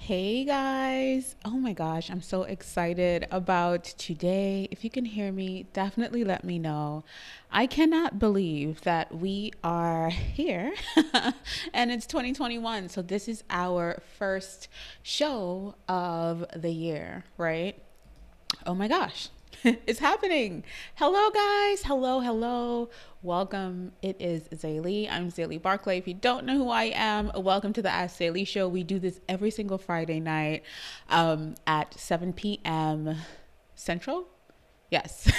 Hey guys. Oh my gosh, I'm so excited about today. If you can hear me, definitely let me know. I cannot believe that we are here and it's 2021. So this is our first show of the year, right? Oh my gosh. It's happening. Hello, guys. Hello. Welcome. It is Zaylee. I'm Zaylee Barclay. If you don't know who I am, welcome to the Ask Zaylee Show. We do this every single Friday night at 7 p.m. Central. Yes.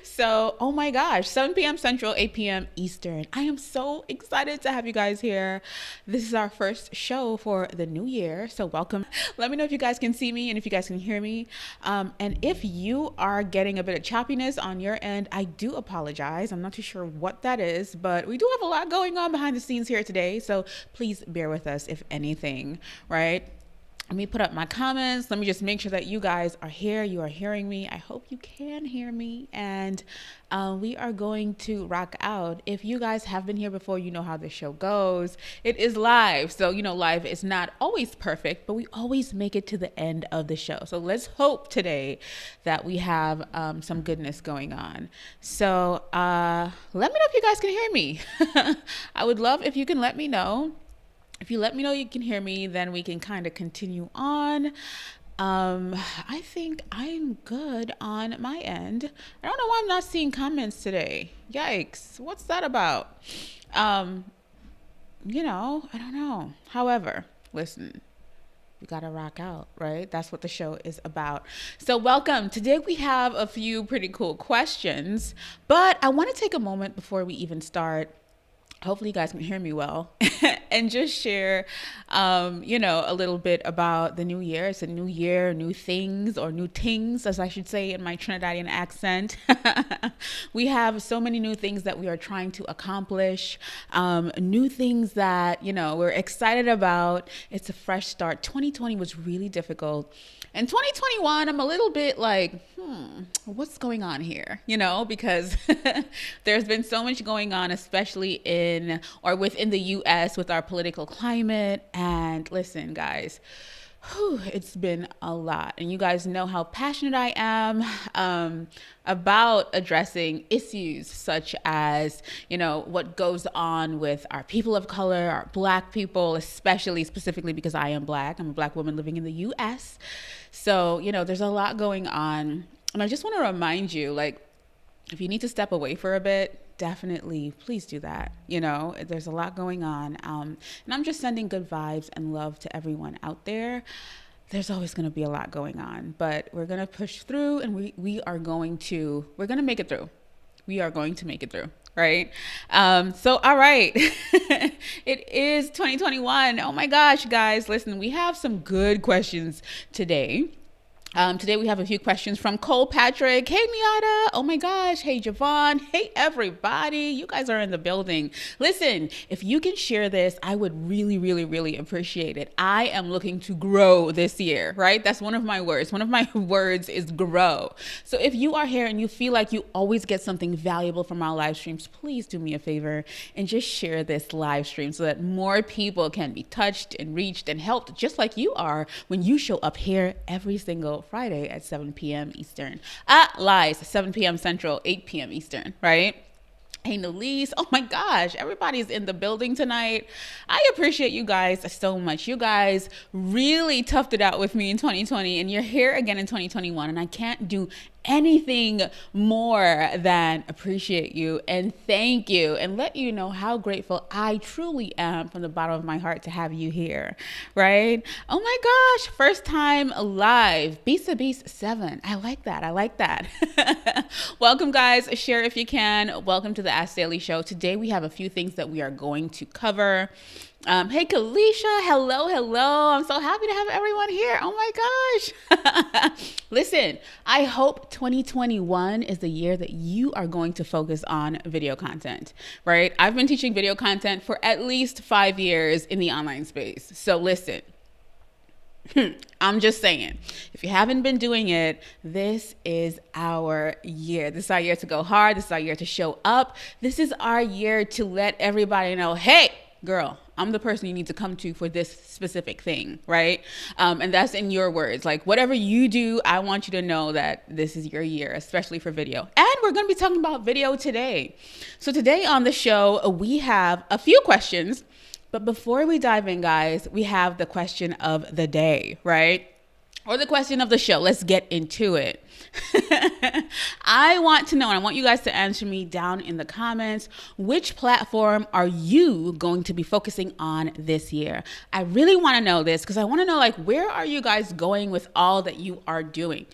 So, oh my gosh, 7 p.m. Central, 8 p.m. Eastern. I am so excited to have you guys here. This is our first show for the new year. So, welcome. Let me know if you guys can see me and if you guys can hear me. And if you are getting a bit of choppiness on your end, I do apologize. I'm not too sure what that is, but we do have a lot going on behind the scenes here today. So, please bear with us if anything, right? Let me put up my comments. Let me just make sure that you guys are here. You are hearing me. I hope you can hear me. And we are going to rock out. If you guys have been here before, you know how the show goes. It is live. So, live is not always perfect, but we always make it to the end of the show. So let's hope today that we have some goodness going on. So let me know if you guys can hear me. I would love if you can let me know. If you let me know you can hear me, then we can kind of continue on. I think I'm good on my end. I don't know why I'm not seeing comments today. Yikes. What's that about? I don't know. However, listen, we got to rock out, right? That's what the show is about. So welcome. Today we have a few pretty cool questions, but I want to take a moment before we even start. Hopefully you guys can hear me well and just share, a little bit about the new year. It's a new year, new things or new things, as I should say in my Trinidadian accent. We have so many new things that we are trying to accomplish, new things that, we're excited about. It's a fresh start. 2020 was really difficult. And 2021, I'm a little bit like, what's going on here? Because there's been so much going on, especially within the US with our political climate. And listen, guys, it's been a lot. And you guys know how passionate I am about addressing issues such as, what goes on with our people of color, our Black people, especially specifically because I am Black. I'm a Black woman living in the US. So, there's a lot going on. And I just want to remind you, if you need to step away for a bit, definitely please do that. There's a lot going on. And I'm just sending good vibes and love to everyone out there. There's always going to be a lot going on, but we're going to push through and we're going to make it through. We are going to make it through. Right. So, all right. It is 2021. Oh my gosh, guys, listen, we have some good questions today. Today we have a few questions from Cole Patrick. Hey, Miata. Oh my gosh. Hey, Javon. Hey, everybody. You guys are in the building. Listen, if you can share this, I would really, really, really appreciate it. I am looking to grow this year, right? That's one of my words. One of my words is grow. So if you are here and you feel like you always get something valuable from our live streams, please do me a favor and just share this live stream so that more people can be touched and reached and helped, just like you are when you show up here every single Friday at 7 p.m. Eastern. Lies, 7 p.m. Central, 8 p.m. Eastern, right? Hey, Nelise. Oh my gosh, everybody's in the building tonight. I appreciate you guys so much. You guys really toughed it out with me in 2020 and you're here again in 2021 and I can't do anything more than appreciate you and thank you and let you know how grateful I truly am from the bottom of my heart to have you here, right? Oh my gosh, first time live, Beast of Beast 7. I like that. Welcome, guys. Share if you can. Welcome to the Ask Zaylee Show. Today we have a few things that we are going to cover. Hey, Kalisha. Hello. I'm so happy to have everyone here. Oh my gosh. Listen, I hope 2021 is the year that you are going to focus on video content, right? I've been teaching video content for at least 5 years in the online space. So listen, I'm just saying, if you haven't been doing it, this is our year. This is our year to go hard. This is our year to show up. This is our year to let everybody know, hey, girl, I'm the person you need to come to for this specific thing, right? And that's in your words. Like, whatever you do, I want you to know that this is your year, especially for video. And we're going to be talking about video today. So today on the show, we have a few questions. But before we dive in, guys, we have the question of the day, right? Or the question of the show. Let's get into it. I want to know, and I want you guys to answer me down in the comments, which platform are you going to be focusing on this year? I really want to know this because I want to know, like, where are you guys going with all that you are doing?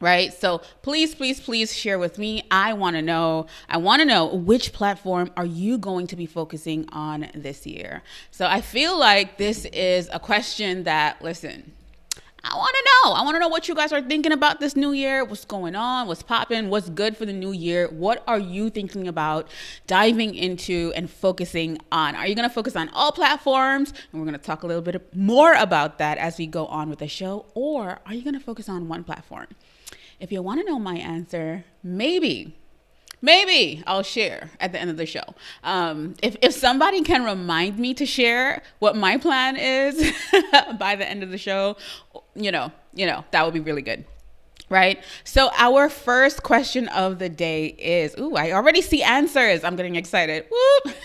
Right? So please, please, please share with me. I want to know which platform are you going to be focusing on this year? So I feel like this is a question that, listen, I want to know what you guys are thinking about this new year. What's going on? What's popping? What's good for the new year? What are you thinking about diving into and focusing on? Are you going to focus on all platforms? And we're going to talk a little bit more about that as we go on with the show. Or are you going to focus on one platform? If you want to know my answer, maybe I'll share at the end of the show. If somebody can remind me to share what my plan is by the end of the show, that would be really good. Right? So our first question of the day is, I already see answers. I'm getting excited. Whoop.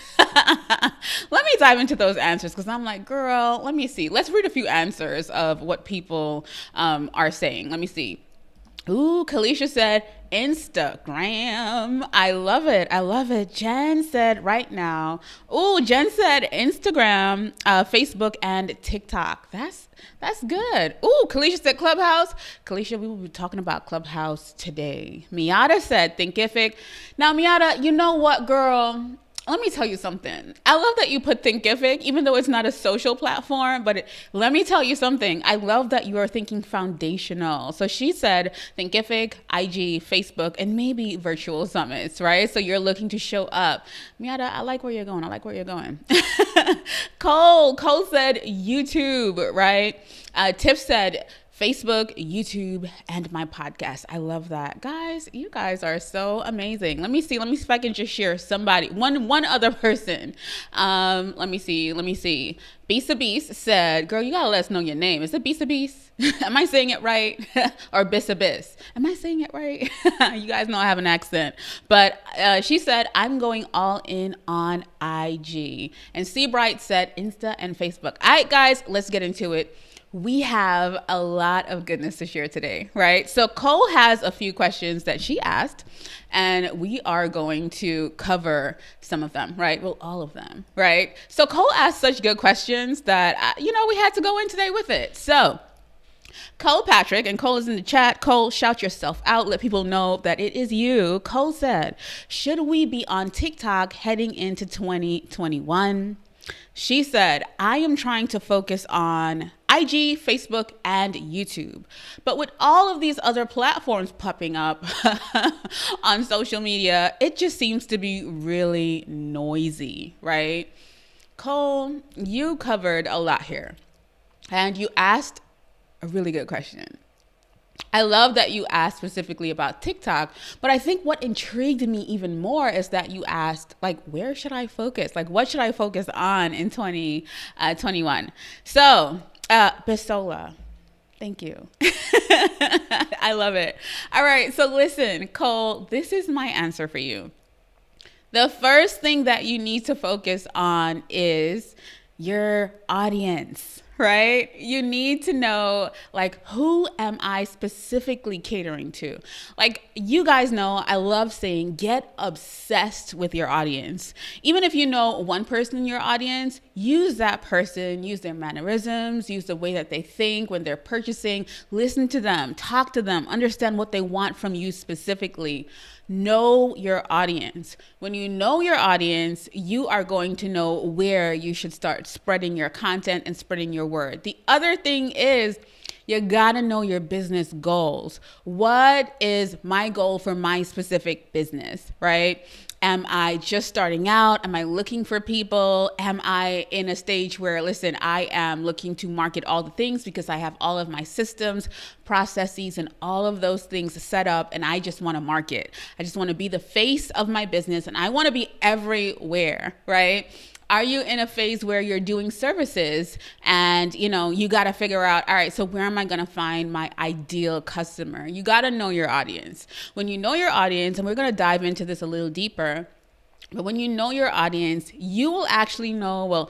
Let me dive into those answers because I'm like, girl, let me see. Let's read a few answers of what people are saying. Let me see. Kalisha said Instagram. I love it. Jen said right now. Jen said Instagram, Facebook, and TikTok. That's good. Kalisha said Clubhouse. Kalisha, we will be talking about Clubhouse today. Miata said Thinkific. Now, Miata, you know what, girl? Let me tell you something. I love that you put Thinkific, even though it's not a social platform, but let me tell you something. I love that you are thinking foundational. So she said Thinkific, IG, Facebook, and maybe virtual summits, right? So you're looking to show up. Miata, I like where you're going. Cole said YouTube, right? Tiff said Facebook, YouTube, and my podcast. I love that. Guys, you guys are so amazing. Let me see if I can just share somebody, one other person. Let me see. Bisa Beast said, girl, you gotta let us know your name. Is it Bisa Beast? Am I saying it right? Or Bisa Bis? Am I saying it right? You guys know I have an accent. But she said, I'm going all in on IG. And Seabright said Insta and Facebook. All right, guys, let's get into it. We have a lot of goodness to share today, right? So Cole has a few questions that she asked, and we are going to cover some of them, right? Well, all of them, right? So Cole asked such good questions that, we had to go in today with it. So Cole Patrick, and Cole is in the chat. Cole, shout yourself out. Let people know that it is you. Cole said, should we be on TikTok heading into 2021? She said, I am trying to focus on IG, Facebook, and YouTube. But with all of these other platforms popping up on social media, it just seems to be really noisy, right? Cole, you covered a lot here, and you asked a really good question. I love that you asked specifically about TikTok, but I think what intrigued me even more is that you asked, like, where should I focus? Like, what should I focus on in 2021? So, Bisola, thank you. I love it. All right, so listen, Cole, this is my answer for you. The first thing that you need to focus on is your audience, right? You need to know, like, who am I specifically catering to? Like, you guys know, I love saying, get obsessed with your audience. Even if you know one person in your audience, use that person, use their mannerisms, use the way that they think when they're purchasing, listen to them, talk to them, understand what they want from you specifically. Know your audience. When you know your audience, you are going to know where you should start spreading your content and spreading your word. The other thing is, you gotta know your business goals. What is my goal for my specific business, right? Am I just starting out? Am I looking for people? Am I in a stage where, listen, I am looking to market all the things because I have all of my systems, processes, and all of those things set up, and I just want to market. I just want to be the face of my business, and I want to be everywhere, right? Are you in a phase where you're doing services and, you got to figure out, all right, so where am I going to find my ideal customer? You got to know your audience. When you know your audience, and we're going to dive into this a little deeper, but when you know your audience, you will actually know, well,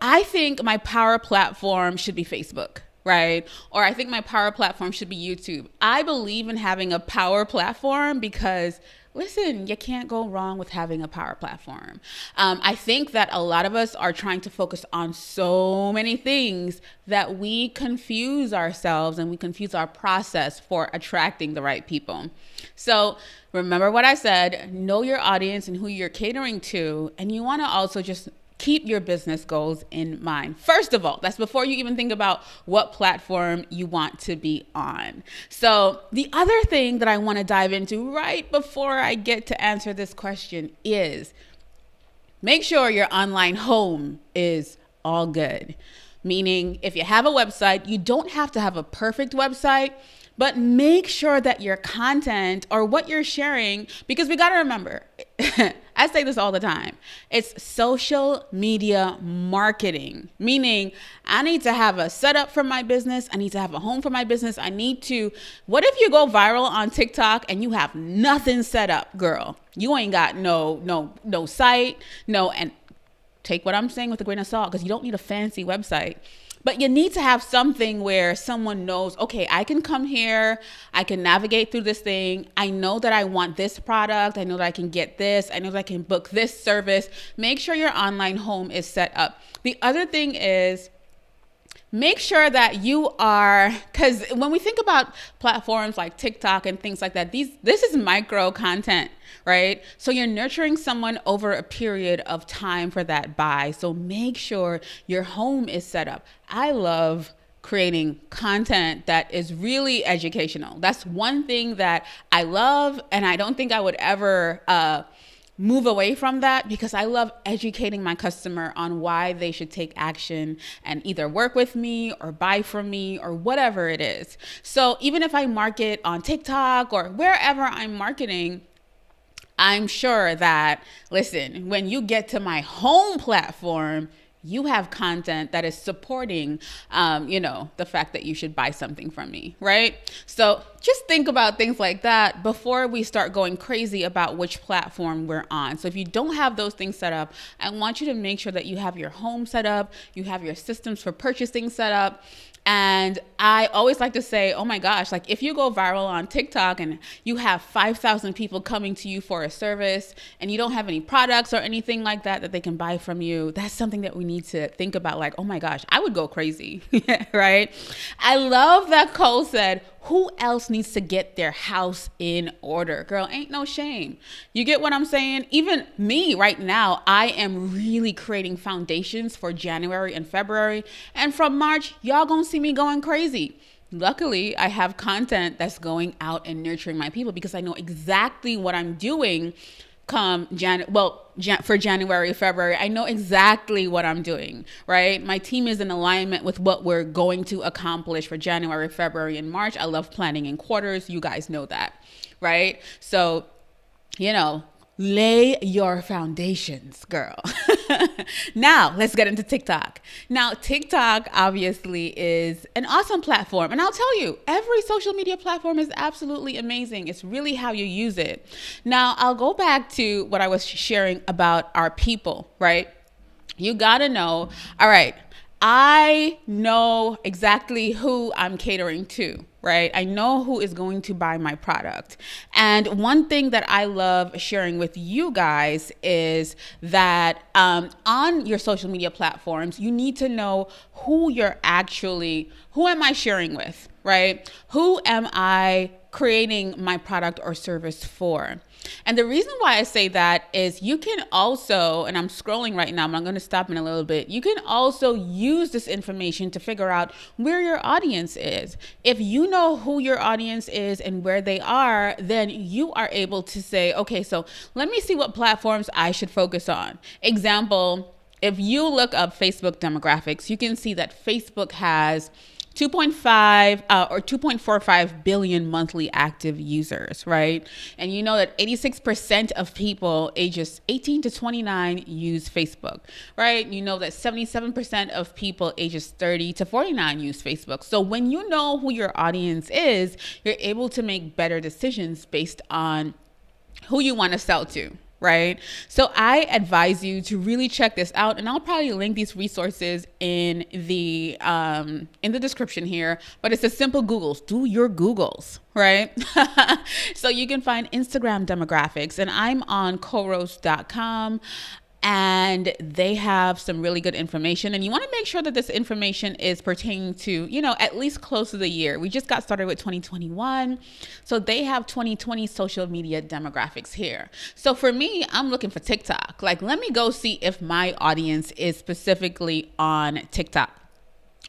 I think my power platform should be Facebook, right? Or I think my power platform should be YouTube. I believe in having a power platform because, listen, you can't go wrong with having a power platform. I think that a lot of us are trying to focus on so many things that we confuse ourselves and we confuse our process for attracting the right people. So remember what I said, know your audience and who you're catering to, and you want to also just keep your business goals in mind. First of all, that's before you even think about what platform you want to be on. So the other thing that I want to dive into right before I get to answer this question is make sure your online home is all good. Meaning, if you have a website, you don't have to have a perfect website, but make sure that your content or what you're sharing, because we got to remember, I say this all the time, it's social media marketing, meaning I need to have a setup for my business. I need to have a home for my business. What if you go viral on TikTok and you have nothing set up, girl? You ain't got no site, and take what I'm saying with a grain of salt, because you don't need a fancy website. But you need to have something where someone knows, okay, I can come here, I can navigate through this thing. I know that I want this product. I know that I can get this. I know that I can book this service. Make sure your online home is set up. The other thing is, make sure that you are, because when we think about platforms like TikTok and things like that, this is micro content, right? So you're nurturing someone over a period of time for that buy. So make sure your home is set up. I love creating content that is really educational. That's one thing that I love, and I don't think I would ever move away from that, because I love educating my customer on why they should take action and either work with me or buy from me or whatever it is. So even if I market on TikTok or wherever I'm marketing, I'm sure that, listen, when you get to my home platform, you have content that is supporting, the fact that you should buy something from me, right? So just think about things like that before we start going crazy about which platform we're on. So if you don't have those things set up, I want you to make sure that you have your home set up, you have your systems for purchasing set up. And I always like to say, oh my gosh, like if you go viral on TikTok and you have 5,000 people coming to you for a service and you don't have any products or anything like that they can buy from you, that's something that we need to think about. Like, oh my gosh, I would go crazy, right? I love that Cole said, who else needs to get their house in order? Girl, ain't no shame. You get what I'm saying? Even me right now, I am really creating foundations for January and February. And from March, y'all gonna see me going crazy. Luckily, I have content that's going out and nurturing my people, because I know exactly what I'm doing come for January, February. I know exactly what I'm doing, right? My team is in alignment with what we're going to accomplish for January, February, and March. I love planning in quarters. You guys know that, right? So, lay your foundations, girl. Now, let's get into TikTok. Now, TikTok obviously is an awesome platform. And I'll tell you, every social media platform is absolutely amazing. It's really how you use it. Now, I'll go back to what I was sharing about our people, right? You got to know, all right, I know exactly who I'm catering to, right? I know who is going to buy my product. And one thing that I love sharing with you guys is that on your social media platforms, you need to know who am I sharing with, right? Who am I creating my product or service for? And the reason why I say that is you can also, and I'm scrolling right now, but I'm going to stop in a little bit. You can also use this information to figure out where your audience is. If you know who your audience is and where they are, then you are able to say, okay, so let me see what platforms I should focus on. Example, if you look up Facebook demographics, you can see that Facebook has 2.5 or 2.45 billion monthly active users, right? And you know that 86% of people ages 18 to 29 use Facebook, right? You know that 77% of people ages 30 to 49 use Facebook. So when you know who your audience is, you're able to make better decisions based on who you want to sell to, right? So I advise you to really check this out, and I'll probably link these resources in the description here. But it's a simple Googles. Do your Googles, right? So you can find Instagram demographics, and I'm on Coros.com. And they have some really good information. And you want to make sure that this information is pertaining to, at least close to the year. We just got started with 2021. So they have 2020 social media demographics here. So for me, I'm looking for TikTok. Like, let me go see if my audience is specifically on TikTok.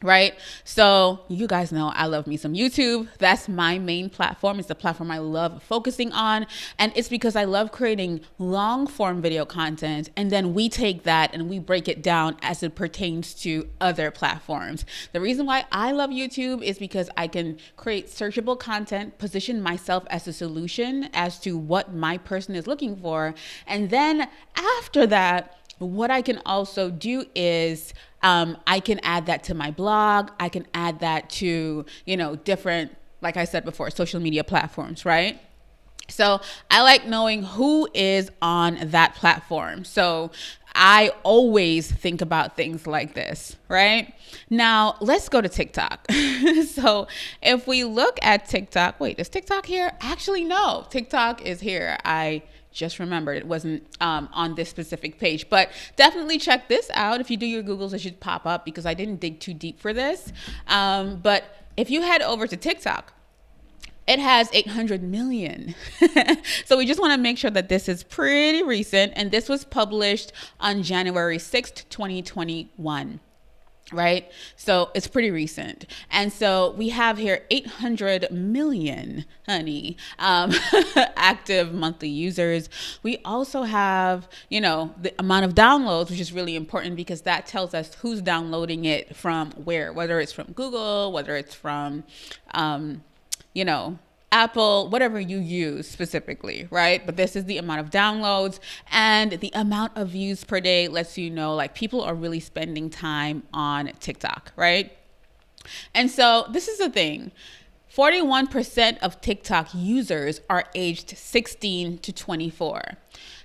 Right? So you guys know I love me some YouTube. That's my main platform. It's the platform I love focusing on. And it's because I love creating long form video content. And then we take that and we break it down as it pertains to other platforms. The reason why I love YouTube is because I can create searchable content, position myself as a solution as to what my person is looking for. And then after that, what I can also do is I can add that to my blog. I can add that to, different, like I said before, social media platforms, right? So I like knowing who is on that platform. So I always think about things like this, right? Now, let's go to TikTok. So if we look at TikTok, wait, is TikTok here? Actually, no, TikTok is here. I just remembered it wasn't on this specific page, but definitely check this out. If you do your Googles, it should pop up because I didn't dig too deep for this. But if you head over to TikTok, it has 800 million. So we just want to make sure that this is pretty recent. And this was published on January 6th, 2021. Right? So it's pretty recent. And so we have here 800 million, honey, active monthly users. We also have, the amount of downloads, which is really important because that tells us who's downloading it from where, whether it's from Google, whether it's from, Apple, whatever you use specifically, right? But this is the amount of downloads, and the amount of views per day lets you know, like, people are really spending time on TikTok, right? And so this is the thing. 41% of TikTok users are aged 16 to 24.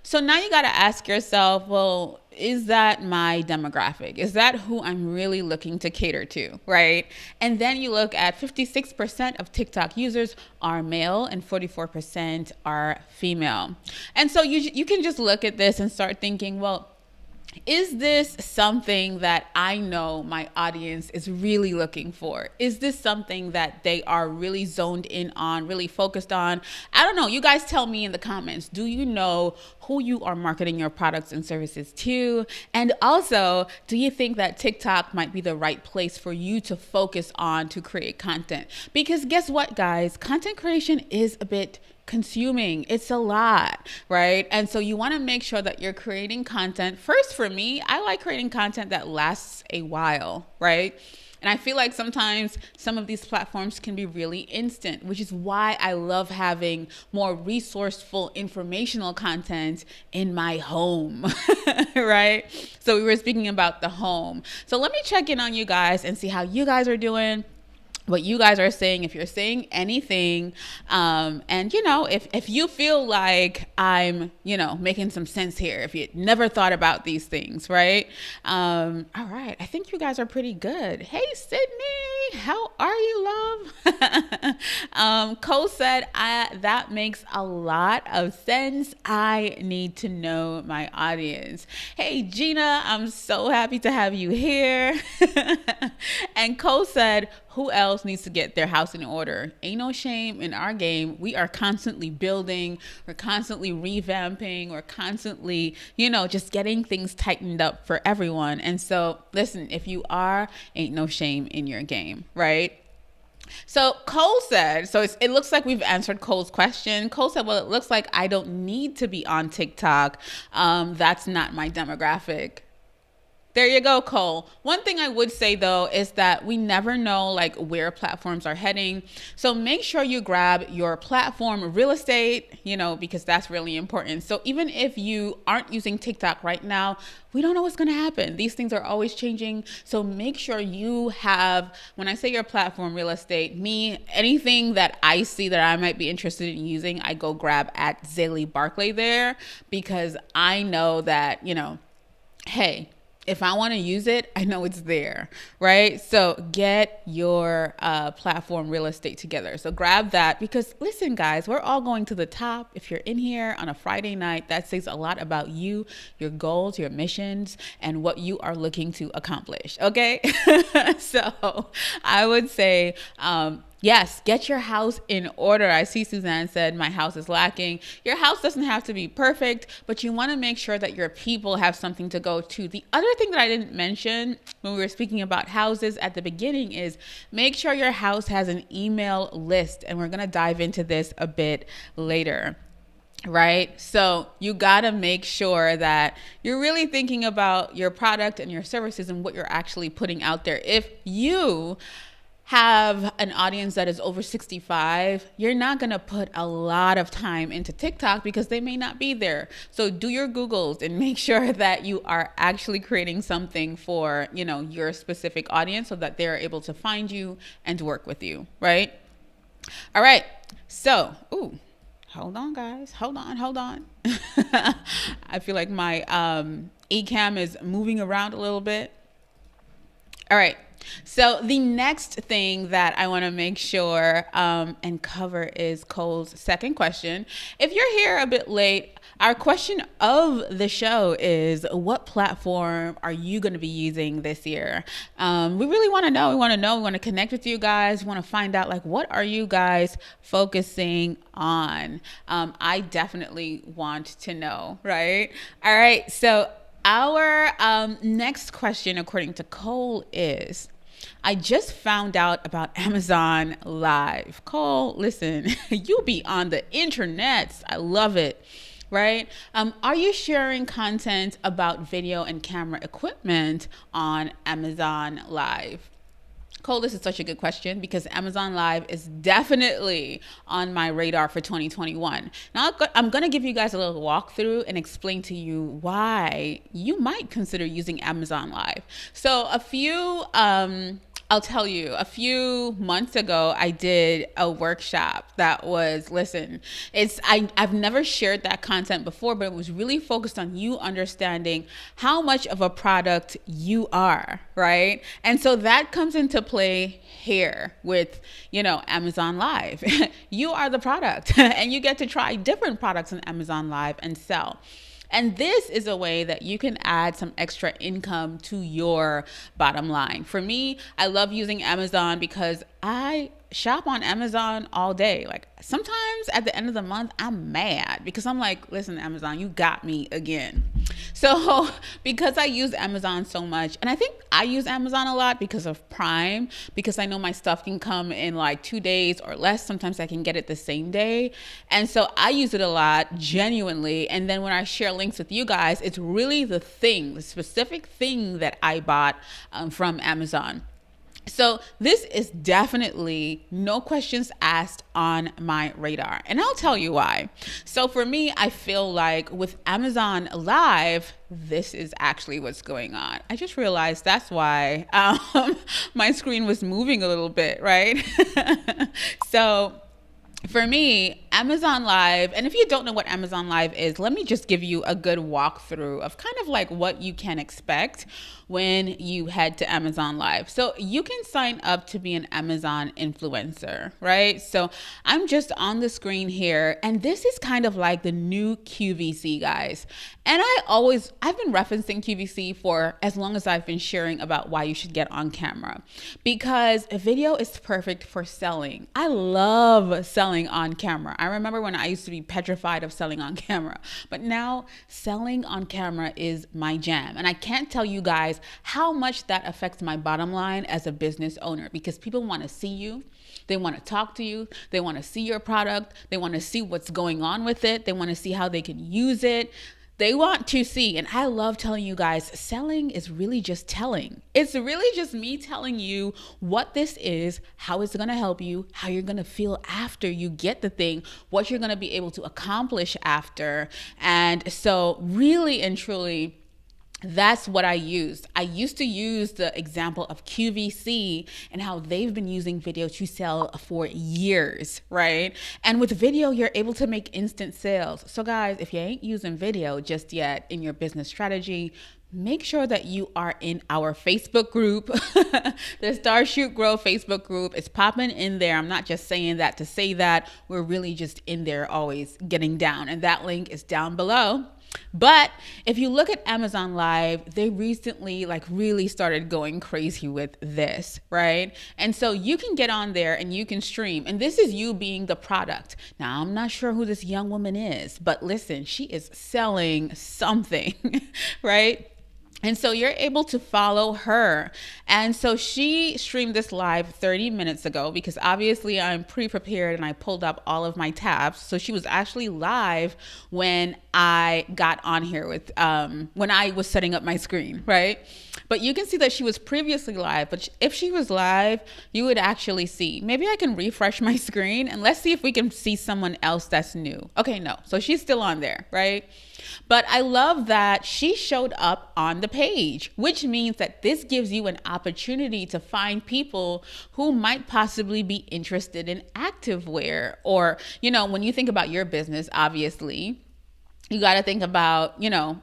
So now you got to ask yourself, well, is that my demographic? Is that who I'm really looking to cater to, right? And then you look at 56% of TikTok users are male and 44% are female. And so you can just look at this and start thinking, well, is this something that I know my audience is really looking for? Is this something that they are really zoned in on, really focused on? I don't know. You guys tell me in the comments. Do you know who you are marketing your products and services to? And also, do you think that TikTok might be the right place for you to focus on to create content? Because guess what, guys? Content creation is a bit consuming. It's a lot, right? And so you want to make sure that you're creating content. First, for me, I like creating content that lasts a while, right? And I feel like sometimes some of these platforms can be really instant, which is why I love having more resourceful, informational content in my home, right? So we were speaking about the home. So let me check in on you guys and see how you guys are doing, what you guys are saying, if you're saying anything. And, if you feel like I'm, making some sense here, if you never thought about these things, right? All right. I think you guys are pretty good. Hey, Sydney, how are you, love? Cole said, that makes a lot of sense. I need to know my audience. Hey, Gina, I'm so happy to have you here. And Cole said, who else needs to get their house in order? Ain't no shame in our game. We are constantly building. We're constantly revamping. We're constantly, just getting things tightened up for everyone. And so, listen, if you are, ain't no shame in your game, right? So Cole said, it looks like we've answered Cole's question. Cole said, well, it looks like I don't need to be on TikTok. That's not my demographic. There you go, Cole. One thing I would say though is that we never know like where platforms are heading. So make sure you grab your platform real estate, because that's really important. So even if you aren't using TikTok right now, we don't know what's going to happen. These things are always changing. So make sure you have, when I say your platform real estate, anything that I see that I might be interested in using, I go grab at Zaylee Barclay there, because I know that, hey, if I want to use it, I know it's there, right? So get your platform real estate together. So grab that, because listen, guys, we're all going to the top. If you're in here on a Friday night, that says a lot about you, your goals, your missions, and what you are looking to accomplish, okay? So I would say, yes, get your house in order. I see Suzanne said, my house is lacking. Your house doesn't have to be perfect, but you want to make sure that your people have something to go to. The other thing that I didn't mention when we were speaking about houses at the beginning is make sure your house has an email list. And we're going to dive into this a bit later. Right? So you got to make sure that you're really thinking about your product and your services and what you're actually putting out there. If you have an audience that is over 65, you're not going to put a lot of time into TikTok because they may not be there. So do your Googles and make sure that you are actually creating something for, your specific audience so that they're able to find you and work with you, right? All right. So, hold on, guys. Hold on. I feel like my eCam is moving around a little bit. All right. So the next thing that I want to make sure and cover is Cole's second question. If you're here a bit late, our question of the show is, what platform are you going to be using this year? We really want to know. We want to connect with you guys. We want to find out, like, what are you guys focusing on? I definitely want to know, right? All right. So our next question, according to Cole, is, I just found out about Amazon Live. Cole, listen, you be on the internets. I love it, right? Are you sharing content about video and camera equipment on Amazon Live? Cole, this is such a good question because Amazon Live is definitely on my radar for 2021. Now, I'm going to give you guys a little walkthrough and explain to you why you might consider using Amazon Live. So I'll tell you, a few months ago, I did a workshop that was, I've never shared that content before, but it was really focused on you understanding how much of a product you are, right? And so that comes into play here with, Amazon Live. You are the product and you get to try different products on Amazon Live and sell. And this is a way that you can add some extra income to your bottom line. For me, I love using Amazon because I shop on Amazon all day. Like, sometimes at the end of the month, I'm mad because I'm like, listen, Amazon, you got me again. So because I use Amazon so much, and I think I use Amazon a lot because of Prime, because I know my stuff can come in like 2 days or less. Sometimes I can get it the same day. And so I use it a lot, genuinely. And then when I share links with you guys, it's really the specific thing that I bought from Amazon. So this is definitely, no questions asked, on my radar. And I'll tell you why. So for me, I feel like with Amazon Live, this is actually what's going on. I just realized that's why my screen was moving a little bit, right? So for me, Amazon Live, and if you don't know what Amazon Live is, let me just give you a good walkthrough of kind of like what you can expect when you head to Amazon Live. So you can sign up to be an Amazon influencer, right? So I'm just on the screen here, and this is kind of like the new QVC, guys. And I've been referencing QVC for as long as I've been sharing about why you should get on camera, because a video is perfect for selling. I love selling on camera. I remember when I used to be petrified of selling on camera, but now selling on camera is my jam. And I can't tell you guys how much that affects my bottom line as a business owner, because people want to see you. They want to talk to you. They want to see your product. They want to see what's going on with it. They want to see how they can use it. They want to see, and I love telling you guys, selling is really just telling. It's really just me telling you what this is, how it's going to help you, how you're going to feel after you get the thing, what you're going to be able to accomplish after. And so really and truly, that's what I used. I used to use the example of QVC and how they've been using video to sell for years, right? And with video, you're able to make instant sales. So guys, if you ain't using video just yet in your business strategy, make sure that you are in our Facebook group, the Start Shoot Grow Facebook group. It's popping in there. I'm not just saying that to say that. We're really just in there always getting down. And that link is down below. But if you look at Amazon Live, they recently really started going crazy with this, right? And so you can get on there and you can stream. And this is you being the product. Now, I'm not sure who this young woman is, but listen, she is selling something, right? And so you're able to follow her. And so she streamed this live 30 minutes ago because obviously I'm pre-prepared and I pulled up all of my tabs. So she was actually live when I got on here with, when I was setting up my screen, right? But you can see that she was previously live. But if she was live, you would actually see. Maybe I can refresh my screen and let's see if we can see someone else that's new. Okay, no. So she's still on there, right? But I love that she showed up on the page, which means that this gives you an opportunity to find people who might possibly be interested in activewear. Or, when you think about your business, obviously, you got to think about,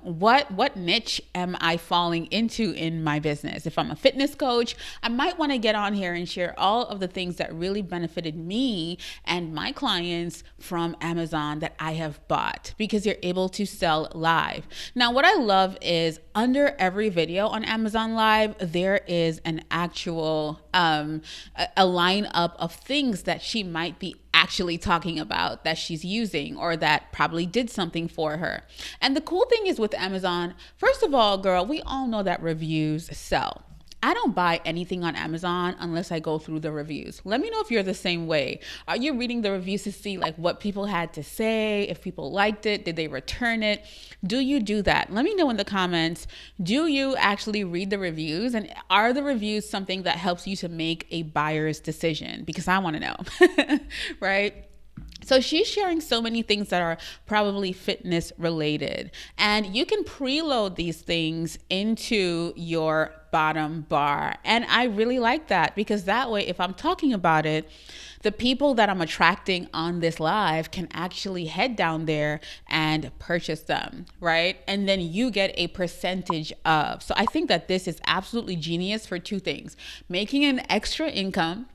what niche am I falling into in my business? If I'm a fitness coach, I might want to get on here and share all of the things that really benefited me and my clients from Amazon that I have bought, because you're able to sell live. Now, what I love is under every video on Amazon Live, there is an actual a lineup of things that she might be actually talking about that she's using or that probably did something for her. And the cool thing is with Amazon, first of all, girl, we all know that reviews sell. I don't buy anything on Amazon unless I go through the reviews. Let me know if you're the same way. Are you reading the reviews to see what people had to say? If people liked it, did they return it? Do you do that? Let me know in the comments. Do you actually read the reviews? And are the reviews something that helps you to make a buyer's decision? Because I want to know, right? So she's sharing so many things that are probably fitness related, and you can preload these things into your bottom bar. And I really like that because that way, if I'm talking about it, the people that I'm attracting on this live can actually head down there and purchase them, right? And then you get a percentage of. So I think that this is absolutely genius for two things: making an extra income.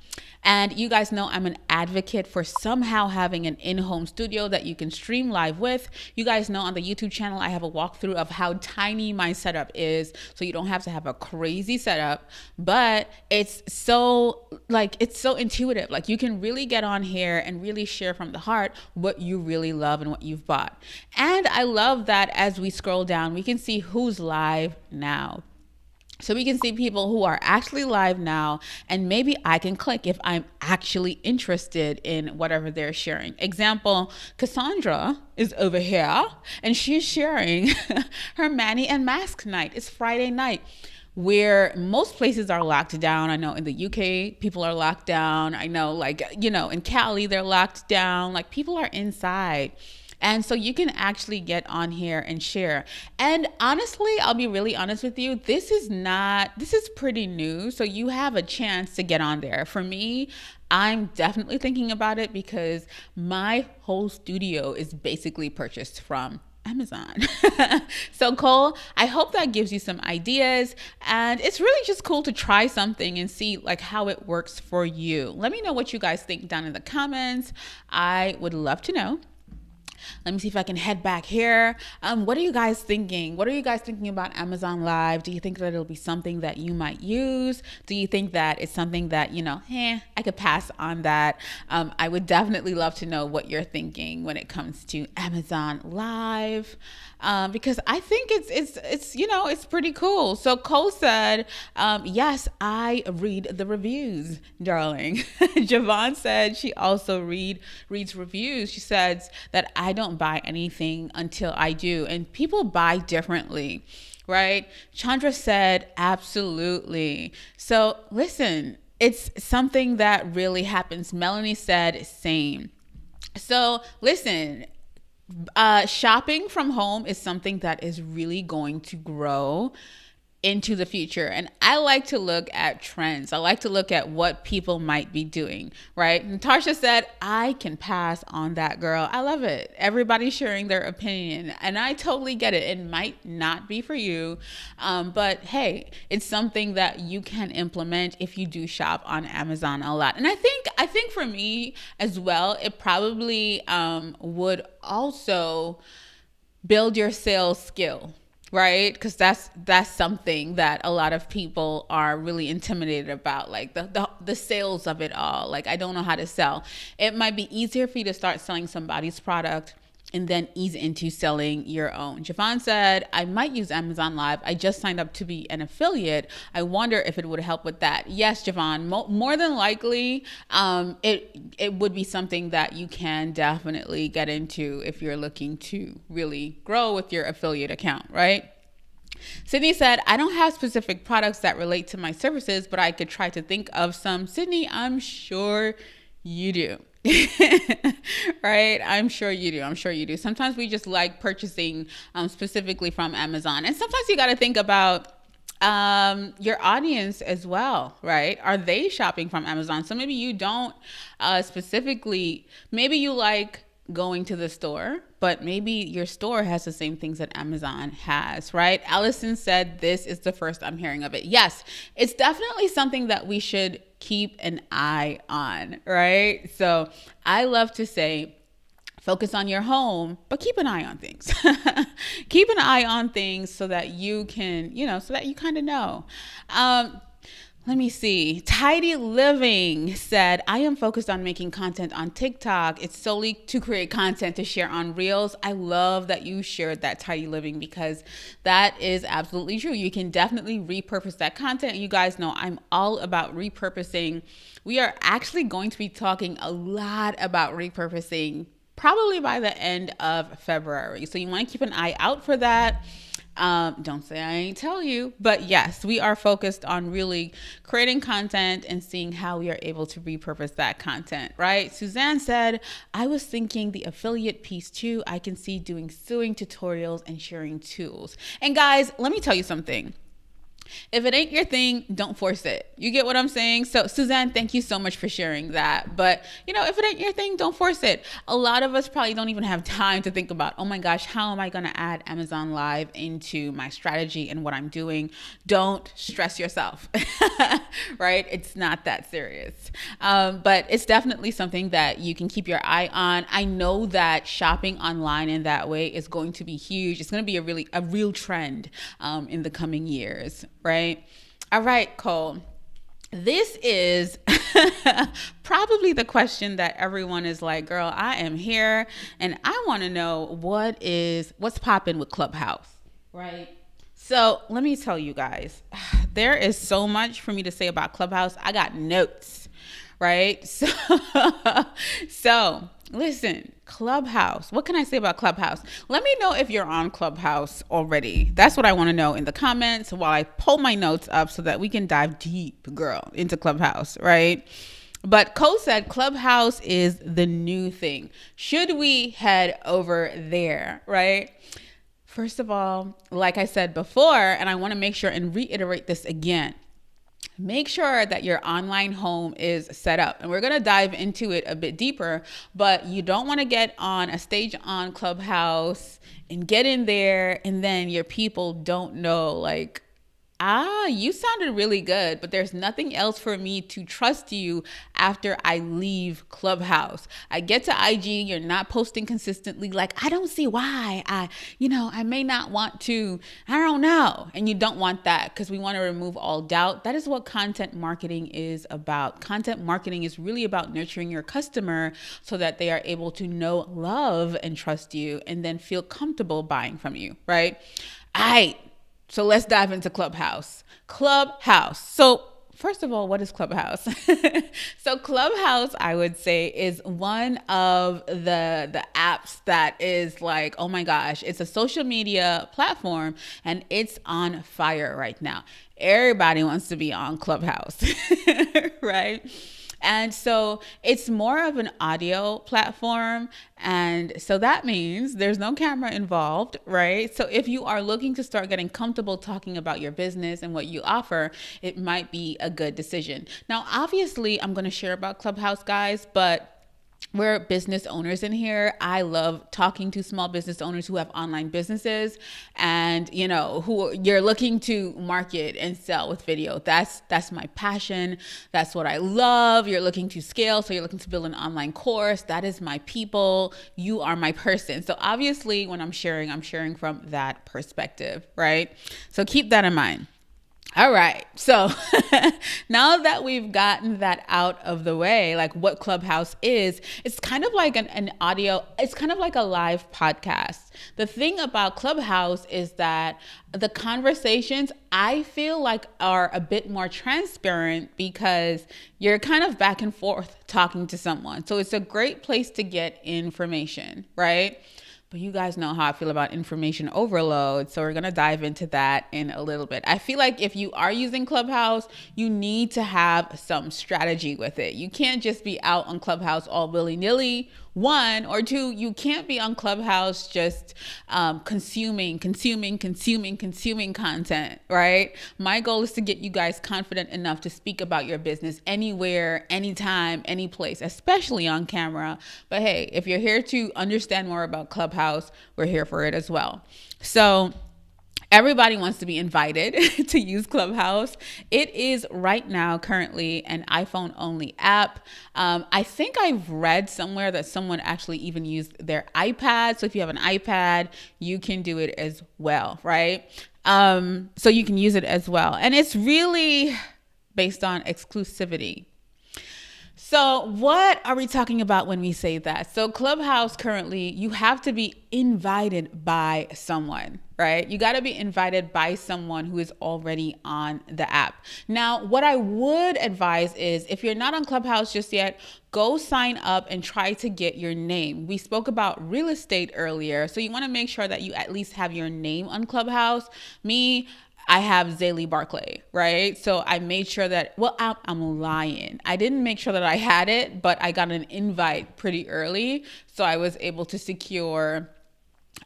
And you guys know I'm an advocate for somehow having an in-home studio that you can stream live with. You guys know on the YouTube channel, I have a walkthrough of how tiny my setup is. So you don't have to have a crazy setup, but it's so intuitive. You can really get on here and really share from the heart what you really love and what you've bought. And I love that as we scroll down, we can see who's live now. So we can see people who are actually live now, and maybe I can click if I'm actually interested in whatever they're sharing. Example, Cassandra is over here and she's sharing her Manny and Mask night. It's Friday night, where most places are locked down. I know in the UK, people are locked down. I know in Cali, they're locked down. People are inside. And so you can actually get on here and share. And honestly, I'll be really honest with you. This is pretty new. So you have a chance to get on there. For me, I'm definitely thinking about it because my whole studio is basically purchased from Amazon. So Cole, I hope that gives you some ideas, and it's really just cool to try something and see how it works for you. Let me know what you guys think down in the comments. I would love to know. Let me see if I can head back here. What are you guys thinking? What are you guys thinking about Amazon Live? Do you think that it'll be something that you might use? Do you think that it's something that, I could pass on that? I would definitely love to know what you're thinking when it comes to Amazon Live. Because I think it's pretty cool. So Cole said, yes, I read the reviews, darling. Javon said she also reads reviews. She says that I don't buy anything until I do. And people buy differently, right? Chandra said, absolutely. So listen, it's something that really happens. Melanie said, same. So listen, shopping from home is something that is really going to grow into the future. And I like to look at trends. I like to look at what people might be doing, right? Natasha said, I can pass on that, girl. I love it. Everybody's sharing their opinion. And I totally get it. It might not be for you. But hey, it's something that you can implement if you do shop on Amazon a lot. And I think for me as well, it probably would also build your sales skill, right? Because that's something that a lot of people are really intimidated about, like the sales of it all. Like, I don't know how to sell. It might be easier for you to start selling somebody's product and then ease into selling your own. Javon said, I might use Amazon Live. I just signed up to be an affiliate. I wonder if it would help with that. Yes, Javon, more than likely, it would be something that you can definitely get into if you're looking to really grow with your affiliate account, right? Sydney said, I don't have specific products that relate to my services, but I could try to think of some. Sydney, I'm sure you do. Right? I'm sure you do. Sometimes we just like purchasing specifically from Amazon. And sometimes you got to think about your audience as well, right? Are they shopping from Amazon? So maybe you don't specifically, maybe you like going to the store, but maybe your store has the same things that Amazon has, right? Allison said, this is the first I'm hearing of it. Yes, it's definitely something that we should keep an eye on, right? So I love to say, focus on your home, but keep an eye on things. Keep an eye on things so that you can, so that you kind of know. Let me see. Tidy Living said, I am focused on making content on TikTok. It's solely to create content to share on Reels. I love that you shared that, Tidy Living, because that is absolutely true. You can definitely repurpose that content. You guys know I'm all about repurposing. We are actually going to be talking a lot about repurposing probably by the end of February. So you want to keep an eye out for that. Don't say I ain't tell you, but yes, we are focused on really creating content and seeing how we are able to repurpose that content, right? Suzanne said, I was thinking the affiliate piece too. I can see doing sewing tutorials and sharing tools. And guys, let me tell you something. If it ain't your thing, don't force it. You get what I'm saying? So Suzanne, thank you so much for sharing that. But if it ain't your thing, don't force it. A lot of us probably don't even have time to think about, oh my gosh, how am I going to add Amazon Live into my strategy and what I'm doing? Don't stress yourself, right? It's not that serious. But it's definitely something that you can keep your eye on. I know that shopping online in that way is going to be huge. It's going to be a real trend in the coming years. Right? All right, Cole. This is probably the question that everyone is like, girl, I am here and I want to know what's popping with Clubhouse, right? So let me tell you guys, there is so much for me to say about Clubhouse. I got notes, right? So listen, Clubhouse. What can I say about Clubhouse? Let me know if you're on Clubhouse already. That's what I want to know in the comments while I pull my notes up so that we can dive deep, girl, into Clubhouse, right? But Cole said Clubhouse is the new thing. Should we head over there, right? First of all, like I said before, and I want to make sure and reiterate this again, make sure that your online home is set up. And we're going to dive into it a bit deeper, but you don't want to get on a stage on Clubhouse and get in there and then your people don't know, like, you sounded really good, but there's nothing else for me to trust you after I leave Clubhouse. I get to IG, you're not posting consistently. Like, I don't see why I may not want to, I don't know. And you don't want that because we want to remove all doubt. That is what content marketing is about. Content marketing is really about nurturing your customer so that they are able to know, love, and trust you and then feel comfortable buying from you, right? All right. So let's dive into Clubhouse. So first of all, what is Clubhouse? So Clubhouse, I would say, is one of the apps that is like, oh my gosh, it's a social media platform and it's on fire right now. Everybody wants to be on Clubhouse, right? And so it's more of an audio platform. And so that means there's no camera involved, right? So if you are looking to start getting comfortable talking about your business and what you offer, it might be a good decision. Now, obviously, I'm going to share about Clubhouse, guys, but we're business owners in here. I love talking to small business owners who have online businesses and, you know, who you're looking to market and sell with video. That's my passion. That's what I love. You're looking to scale. So you're looking to build an online course. That is my people. You are my person. So obviously when I'm sharing from that perspective, right? So keep that in mind. All right. So now that we've gotten that out of the way, like what Clubhouse is, it's kind of like an audio, it's kind of like a live podcast. The thing about Clubhouse is that the conversations, I feel like, are a bit more transparent because you're kind of back and forth talking to someone. So it's a great place to get information, right? But you guys know how I feel about information overload. So we're going to dive into that in a little bit. I feel like if you are using Clubhouse, you need to have some strategy with it. You can't just be out on Clubhouse all willy-nilly. One, or two, you can't be on Clubhouse just consuming content, right? My goal is to get you guys confident enough to speak about your business anywhere, anytime, any place, especially on camera. But hey, if you're here to understand more about Clubhouse, we're here for it as well. So everybody wants to be invited to use Clubhouse. It is right now currently an iPhone only app. I think I've read somewhere that someone actually even used their iPad. So if you have an iPad, you can do it as well, right? So you can use it as well. And it's really based on exclusivity. So what are we talking about when we say that? So Clubhouse currently, you have to be invited by someone, right? You got to be invited by someone who is already on the app. Now, what I would advise is if you're not on Clubhouse just yet, go sign up and try to get your name. We spoke about real estate earlier. So you want to make sure that you at least have your name on Clubhouse. I have Zaylee Barclay, right? So I made sure that, well, I'm lying. I didn't make sure that I had it, but I got an invite pretty early. So I was able to secure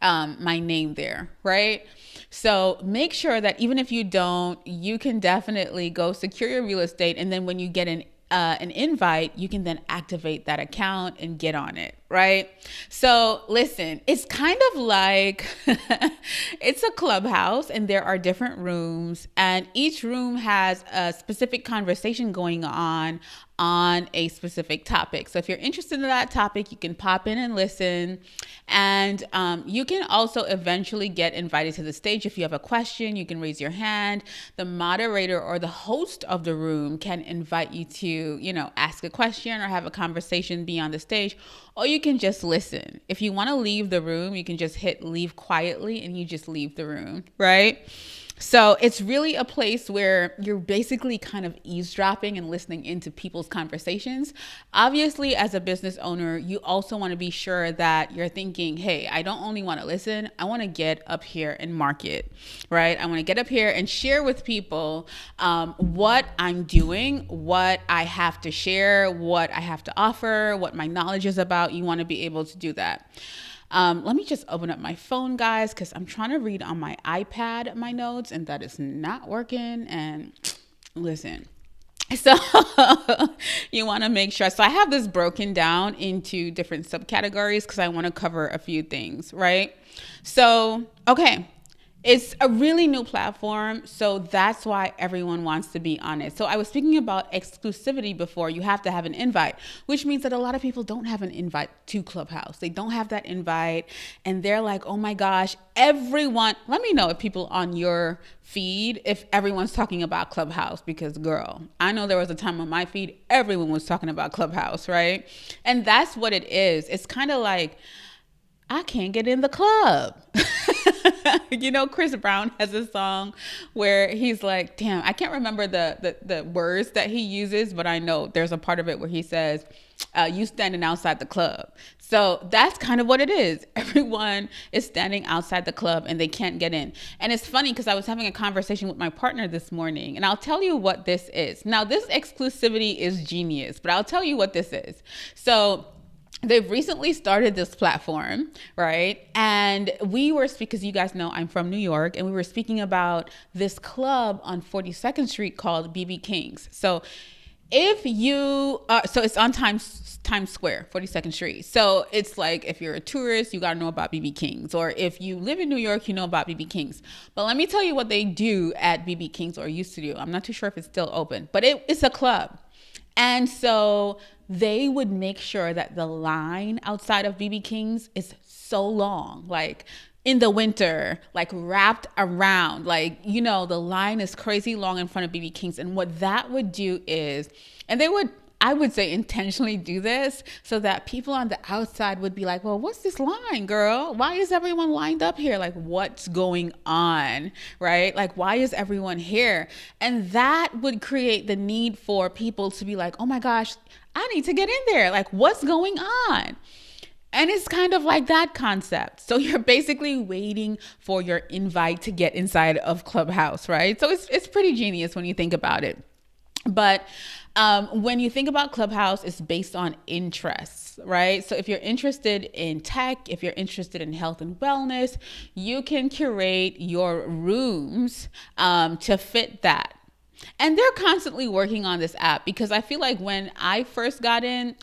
my name there, right? So make sure that even if you don't, you can definitely go secure your real estate. And then when you get an invite, you can then activate that account and get on it, right? So listen, it's kind of like it's a Clubhouse and there are different rooms and each room has a specific conversation going on a specific topic. So if you're interested in that topic, you can pop in and listen. And you can also eventually get invited to the stage. If you have a question, you can raise your hand. The moderator or the host of the room can invite you to, ask a question or have a conversation beyond the stage, or you can just listen. If you want to leave the room, you can just hit leave quietly and you just leave the room, right? So it's really a place where you're basically kind of eavesdropping and listening into people's conversations. Obviously, as a business owner, you also want to be sure that you're thinking, hey, I don't only want to listen, I want to get up here and market, right? I want to get up here and share with people what I'm doing, what I have to share, what I have to offer, what my knowledge is about. You want to be able to do that. Let me just open up my phone, guys, because I'm trying to read on my iPad my notes and that is not working. And listen, so you want to make sure. So I have this broken down into different subcategories because I want to cover a few things, right? So, okay. It's a really new platform, so that's why everyone wants to be on it. So I was speaking about exclusivity before. You have to have an invite, which means that a lot of people don't have an invite to Clubhouse. They don't have that invite, and they're like, oh my gosh, everyone. Let me know if people on your feed, if everyone's talking about Clubhouse, because girl, I know there was a time on my feed, everyone was talking about Clubhouse, right? And that's what it is. It's kind of like, I can't get in the club. Chris Brown has a song where he's like, damn, I can't remember the words that he uses, but I know there's a part of it where he says, you standing outside the club. So that's kind of what it is. Everyone is standing outside the club and they can't get in. And it's funny because I was having a conversation with my partner this morning, and I'll tell you what this is. Now, this exclusivity is genius, but I'll tell you what this is. So they've recently started this platform, right? And we were, because you guys know I'm from New York, and we were speaking about this club on 42nd Street called BB King's. So if you, so it's on Times Square, 42nd Street. So it's like, if you're a tourist, you got to know about BB King's. Or if you live in New York, you know about BB King's. But let me tell you what they do at BB King's, or used to do. I'm not too sure if it's still open, but it's a club. And so they would make sure that the line outside of BB King's is so long, like in the winter, like wrapped around, like, the line is crazy long in front of BB King's. And what that would do is, and they would, I would say, intentionally do this so that people on the outside would be like, well, what's this line, girl? Why is everyone lined up here? Like, what's going on, right? Like, why is everyone here? And that would create the need for people to be like, oh my gosh, I need to get in there. Like, what's going on? And it's kind of like that concept. So you're basically waiting for your invite to get inside of Clubhouse, right? So it's pretty genius when you think about it. But when you think about Clubhouse, it's based on interests, right? So if you're interested in tech, if you're interested in health and wellness, you can curate your rooms to fit that. And they're constantly working on this app, because I feel like when I first got in,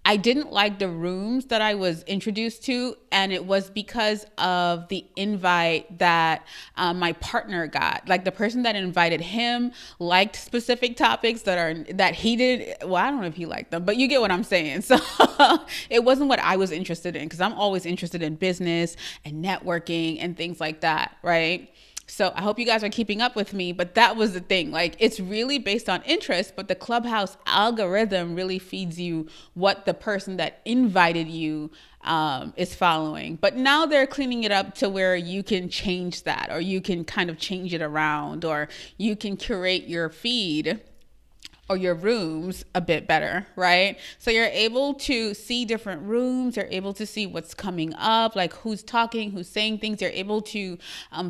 I didn't like the rooms that I was introduced to, and it was because of the invite that my partner got. Like, the person that invited him liked specific topics that he did. Well, I don't know if he liked them, but you get what I'm saying. So it wasn't what I was interested in, because I'm always interested in business and networking and things like that, right? So I hope you guys are keeping up with me, but that was the thing. Like, it's really based on interest, but the Clubhouse algorithm really feeds you what the person that invited you is following. But now they're cleaning it up to where you can change that, or you can kind of change it around, or you can curate your feed or your rooms a bit better, right? So you're able to see different rooms. You're able to see what's coming up, like who's talking, who's saying things. You're able to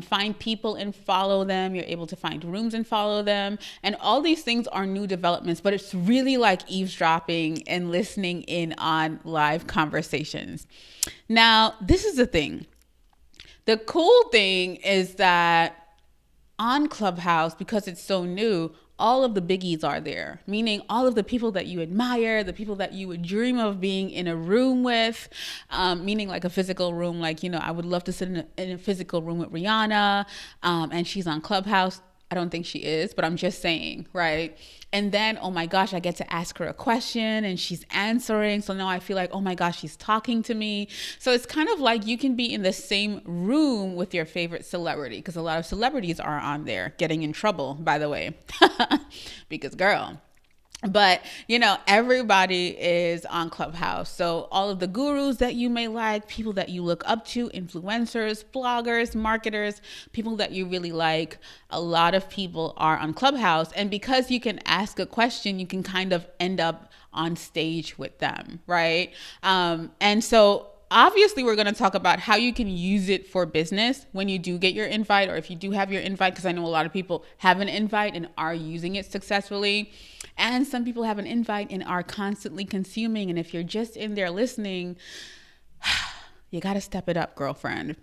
find people and follow them. You're able to find rooms and follow them. And all these things are new developments, but it's really like eavesdropping and listening in on live conversations. Now, this is the thing. The cool thing is that on Clubhouse, because it's so new, all of the biggies are there, meaning all of the people that you admire, the people that you would dream of being in a room with, meaning like a physical room. Like, I would love to sit in a physical room with Rihanna, and she's on Clubhouse. I don't think she is, but I'm just saying, right? And then, oh my gosh, I get to ask her a question and she's answering. So now I feel like, oh my gosh, she's talking to me. So it's kind of like you can be in the same room with your favorite celebrity, because a lot of celebrities are on there getting in trouble, by the way, because girl. But, everybody is on Clubhouse. So all of the gurus that you may like, people that you look up to, influencers, bloggers, marketers, people that you really like, a lot of people are on Clubhouse. And because you can ask a question, you can kind of end up on stage with them, right? And so obviously, we're going to talk about how you can use it for business when you do get your invite, or if you do have your invite, because I know a lot of people have an invite and are using it successfully. And some people have an invite and are constantly consuming. And if you're just in there listening, you got to step it up, girlfriend.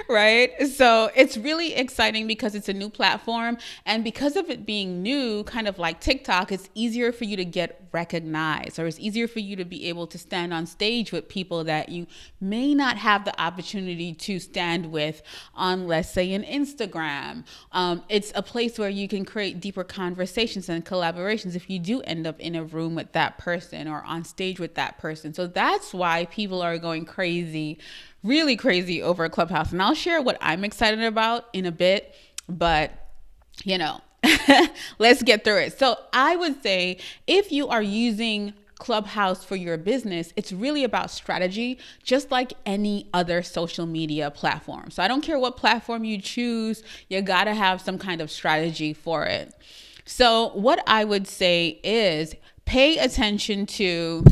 Right? So it's really exciting because it's a new platform, and because of it being new, kind of like TikTok, it's easier for you to get recognized, or it's easier for you to be able to stand on stage with people that you may not have the opportunity to stand with on, let's say, an Instagram. It's a place where you can create deeper conversations and collaborations if you do end up in a room with that person or on stage with that person. So that's why people are going crazy, really crazy over Clubhouse. And I'll share what I'm excited about in a bit, but let's get through it. So I would say if you are using Clubhouse for your business, it's really about strategy, just like any other social media platform. So I don't care what platform you choose, you gotta have some kind of strategy for it. So what I would say is pay attention to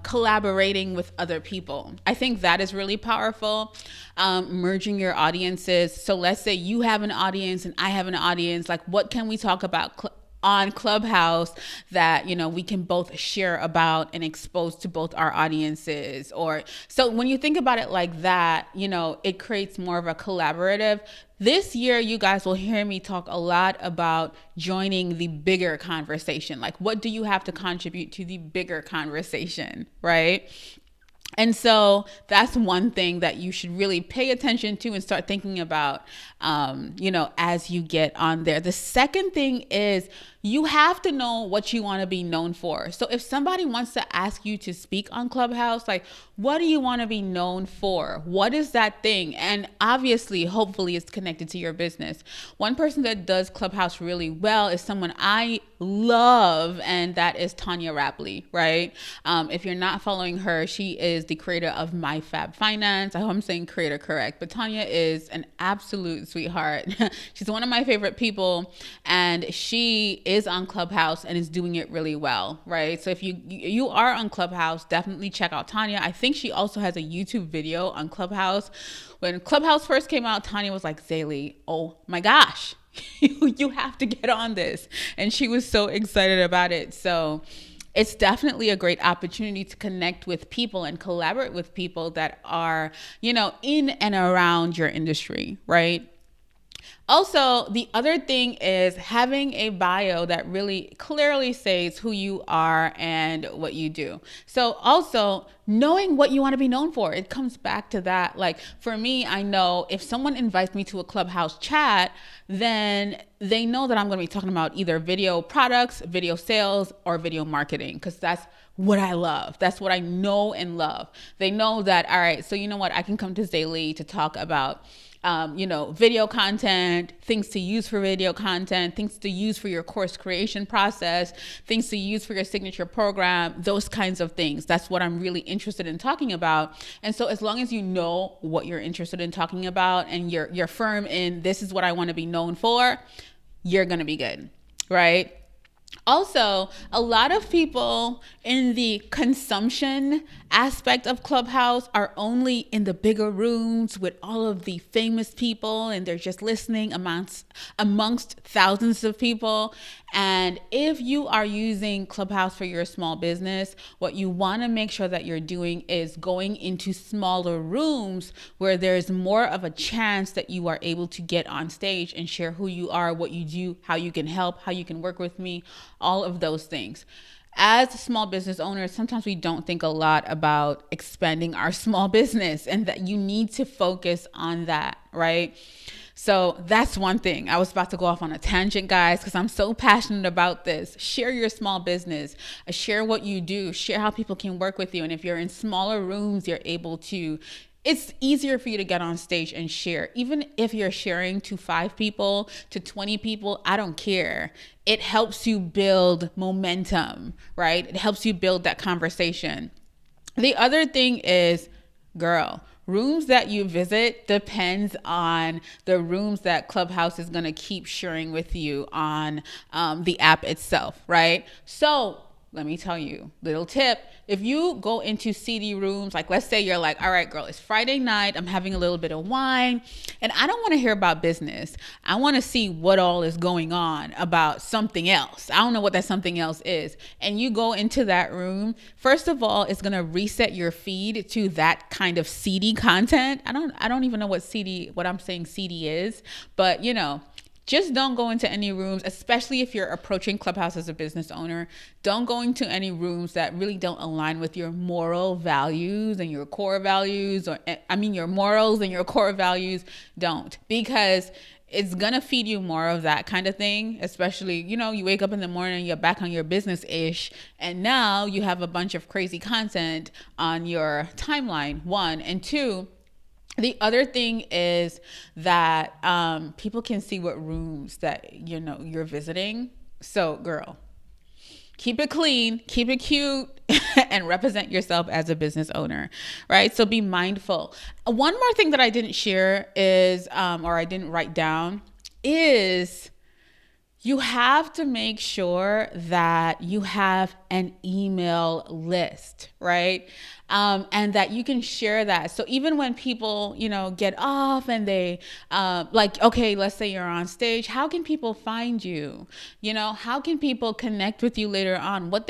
collaborating with other people. I think that is really powerful. Merging your audiences. So let's say you have an audience and I have an audience. Like, what can we talk about on Clubhouse that, we can both share about and expose to both our audiences? Or so when you think about it like that, it creates more of a collaborative. This year, you guys will hear me talk a lot about joining the bigger conversation. Like, what do you have to contribute to the bigger conversation, right? And so that's one thing that you should really pay attention to and start thinking about, as you get on there. The second thing is you have to know what you want to be known for. So if somebody wants to ask you to speak on Clubhouse, like, what do you want to be known for? What is that thing? And obviously, hopefully it's connected to your business. One person that does Clubhouse really well is someone I love, and that is Tanya Rapley, right? If you're not following her, she is the creator of My Fab Finance. I hope I'm saying creator correct, but Tanya is an absolute sweetheart. She's one of my favorite people, and she is on Clubhouse and is doing it really well, right? So if you are on Clubhouse, definitely check out Tanya. I think she also has a YouTube video on Clubhouse. When Clubhouse first came out, Tanya was like, Zaylee, oh my gosh, you have to get on this. And she was so excited about it. So it's definitely a great opportunity to connect with people and collaborate with people that are, in and around your industry, right? Also, the other thing is having a bio that really clearly says who you are and what you do. So also knowing what you want to be known for. It comes back to that. Like for me, I know if someone invites me to a Clubhouse chat, then they know that I'm going to be talking about either video products, video sales, or video marketing, because that's what I love. That's what I know and love. They know that, all right, so you know what? I can come to Zaylee to talk about video content, things to use for video content, things to use for your course creation process, things to use for your signature program, those kinds of things. That's what I'm really interested in talking about. And so as long as you know what you're interested in talking about and you're firm in this is what I want to be known for, you're going to be good, right? Also, a lot of people in the consumption aspect of Clubhouse are only in the bigger rooms with all of the famous people, and they're just listening amongst thousands of people. And if you are using Clubhouse for your small business, what you want to make sure that you're doing is going into smaller rooms where there's more of a chance that you are able to get on stage and share who you are, what you do, how you can help, how you can work with me, all of those things. As small business owners, sometimes we don't think a lot about expanding our small business, and that you need to focus on that, right? So that's one thing. I was about to go off on a tangent, guys, because I'm so passionate about this. Share your small business, share what you do, share how people can work with you. And if you're in smaller rooms, you're able to, it's easier for you to get on stage and share. Even if you're sharing to 5 people, to 20 people, I don't care. It helps you build momentum, right? It helps you build that conversation. The other thing is, girl, rooms that you visit depends on the rooms that Clubhouse is going to keep sharing with you on the app itself, right? So let me tell you, little tip. If you go into seedy rooms, like let's say you're like, all right, girl, it's Friday night. I'm having a little bit of wine and I don't want to hear about business. I want to see what all is going on about something else. I don't know what that something else is. And you go into that room. First of all, it's going to reset your feed to that kind of seedy content. I don't even know what I'm saying seedy is, but just don't go into any rooms, especially if you're approaching Clubhouse as a business owner. Don't go into any rooms that really don't align with your moral values and your core values, your morals and your core values. Don't, because it's going to feed you more of that kind of thing, especially, you wake up in the morning, you're back on your business-ish, and now you have a bunch of crazy content on your timeline, one. And two, the other thing is that people can see what rooms that you're visiting. So, girl, keep it clean, keep it cute, and represent yourself as a business owner, right? So be mindful. One more thing that I didn't share is, or I didn't write down, is you have to make sure that you have an email list, right? And that you can share that. So even when people, get off and they, okay, let's say you're on stage, how can people find you? How can people connect with you later on? What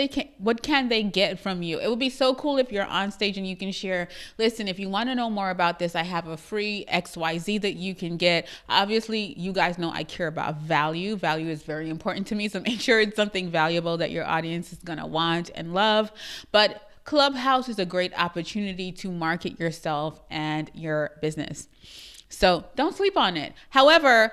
can they get from you? It would be so cool if you're on stage and you can share, listen, if you want to know more about this, I have a free XYZ that you can get. Obviously, you guys know I care about value. Value is very important to me. So make sure it's something valuable that your audience is going to want and love. But Clubhouse is a great opportunity to market yourself and your business. So don't sleep on it. However,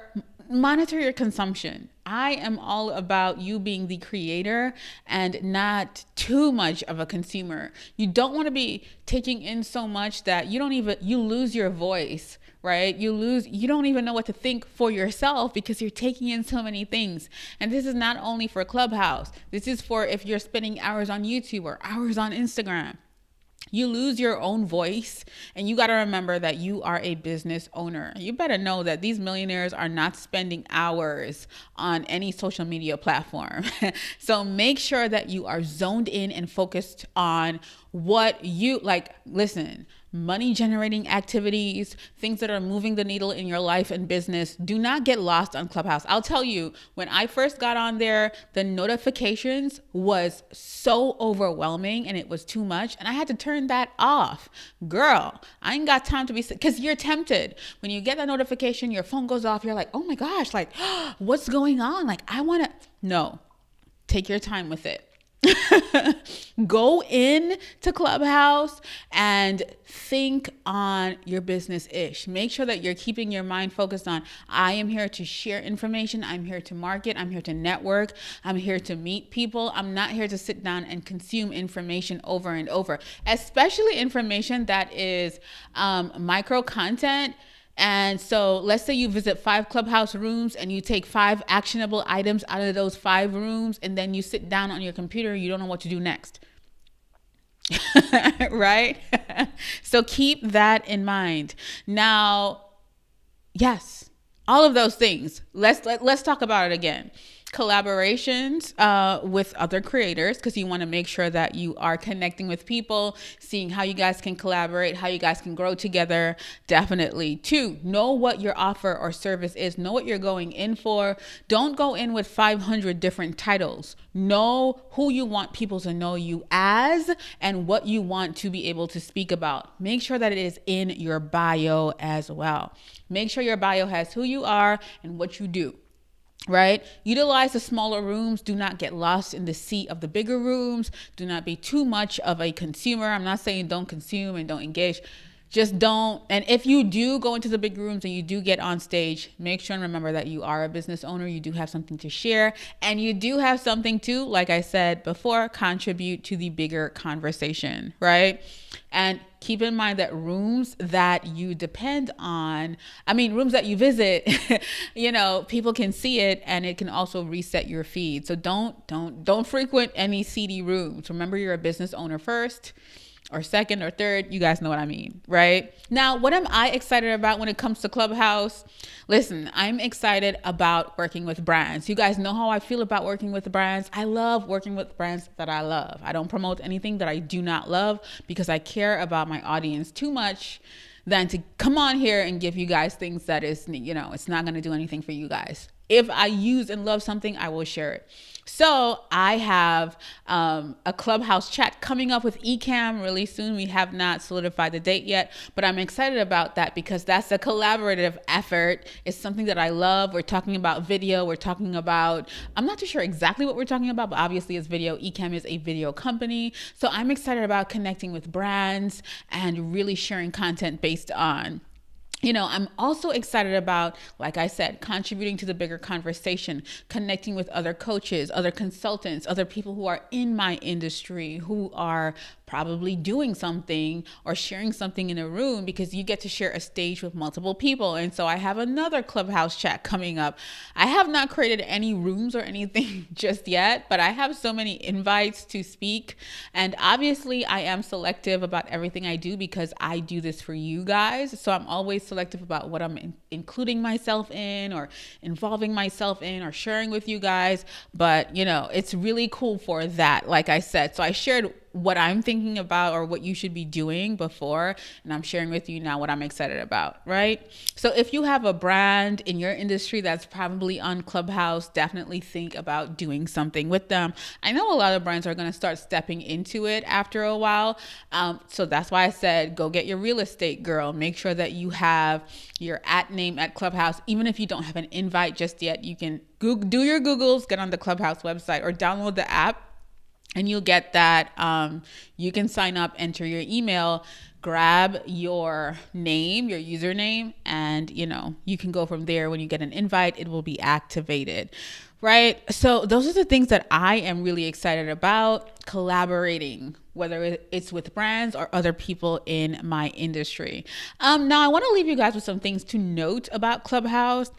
monitor your consumption. I am all about you being the creator and not too much of a consumer. You don't want to be taking in so much that you lose your voice, right? You don't even know what to think for yourself because you're taking in so many things. And this is not only for Clubhouse. This is for if you're spending hours on YouTube or hours on Instagram. You lose your own voice, and you got to remember that you are a business owner. You better know that these millionaires are not spending hours on any social media platform. So make sure that you are zoned in and focused on what you like. Listen, money generating activities, things that are moving the needle in your life and business, do not get lost on Clubhouse. I'll tell you, when I first got on there, the notifications was so overwhelming and it was too much. And I had to turn that off. Girl, I ain't got time to be, because you're tempted. When you get that notification, your phone goes off. You're like, oh my gosh, like, what's going on? Like, no, take your time with it. Go in to Clubhouse and think on your business-ish. Make sure that you're keeping your mind focused on, I am here to share information. I'm here to market. I'm here to network. I'm here to meet people. I'm not here to sit down and consume information over and over, especially information that is micro content. And so let's say you visit 5 Clubhouse rooms and you take 5 actionable items out of those 5 rooms, and then you sit down on your computer, you don't know what to do next. Right? So keep that in mind. Now, yes, all of those things. Let's talk about it again. Collaborations with other creators, because you want to make sure that you are connecting with people, seeing how you guys can collaborate, how you guys can grow together. Definitely. 2, know what your offer or service is. Know what you're going in for. Don't go in with 500 different titles. Know who you want people to know you as and what you want to be able to speak about. Make sure that it is in your bio as well. Make sure your bio has who you are and what you do. Right? Utilize the smaller rooms. Do not get lost in the sea of the bigger rooms. Do not be too much of a consumer. I'm not saying don't consume and don't engage. Just don't. And if you do go into the big rooms and you do get on stage, make sure and remember that you are a business owner. You do have something to share, and you do have something to, like I said before, contribute to the bigger conversation, right? And keep in mind that rooms that you depend on, rooms that you visit, people can see it, and it can also reset your feed. So don't frequent any seedy rooms. Remember, you're a business owner first, or second or third. You guys know what I mean, right? Now, what am I excited about when it comes to Clubhouse? Listen, I'm excited about working with brands. You guys know how I feel about working with brands. I love working with brands that I love. I don't promote anything that I do not love, because I care about my audience too much than to come on here and give you guys things that is, it's not going to do anything for you guys. If I use and love something, I will share it. So I have a Clubhouse chat coming up with Ecamm really soon. We have not solidified the date yet, but I'm excited about that because that's a collaborative effort. It's something that I love. We're talking about video. We're talking about, I'm not too sure exactly what we're talking about, but obviously it's video. Ecamm is a video company. So I'm excited about connecting with brands and really sharing content based on, I'm also excited about, like I said, contributing to the bigger conversation, connecting with other coaches, other consultants, other people who are in my industry, who are probably doing something or sharing something in a room, because you get to share a stage with multiple people. And so I have another Clubhouse chat coming up. I have not created any rooms or anything just yet, but I have so many invites to speak. And obviously I am selective about everything I do because I do this for you guys. So I'm always selective about what I'm including myself in or involving myself in or sharing with you guys. But it's really cool for that, like I said. So I shared what I'm thinking about or what you should be doing before, and I'm sharing with you now what I'm excited about, right? So if you have a brand in your industry that's probably on Clubhouse, definitely think about doing something with them. I know a lot of brands are going to start stepping into it after a while. So that's why I said, go get your real estate girl. Make sure that you have your @name at Clubhouse. Even if you don't have an invite just yet, you can do your Googles, get on the Clubhouse website or download the app, and you'll get that. You can sign up, enter your email, grab your name, your username, and you can go from there. When you get an invite, it will be activated, right? So those are the things that I am really excited about, collaborating, whether it's with brands or other people in my industry. Now I want to leave you guys with some things to note about Clubhouse.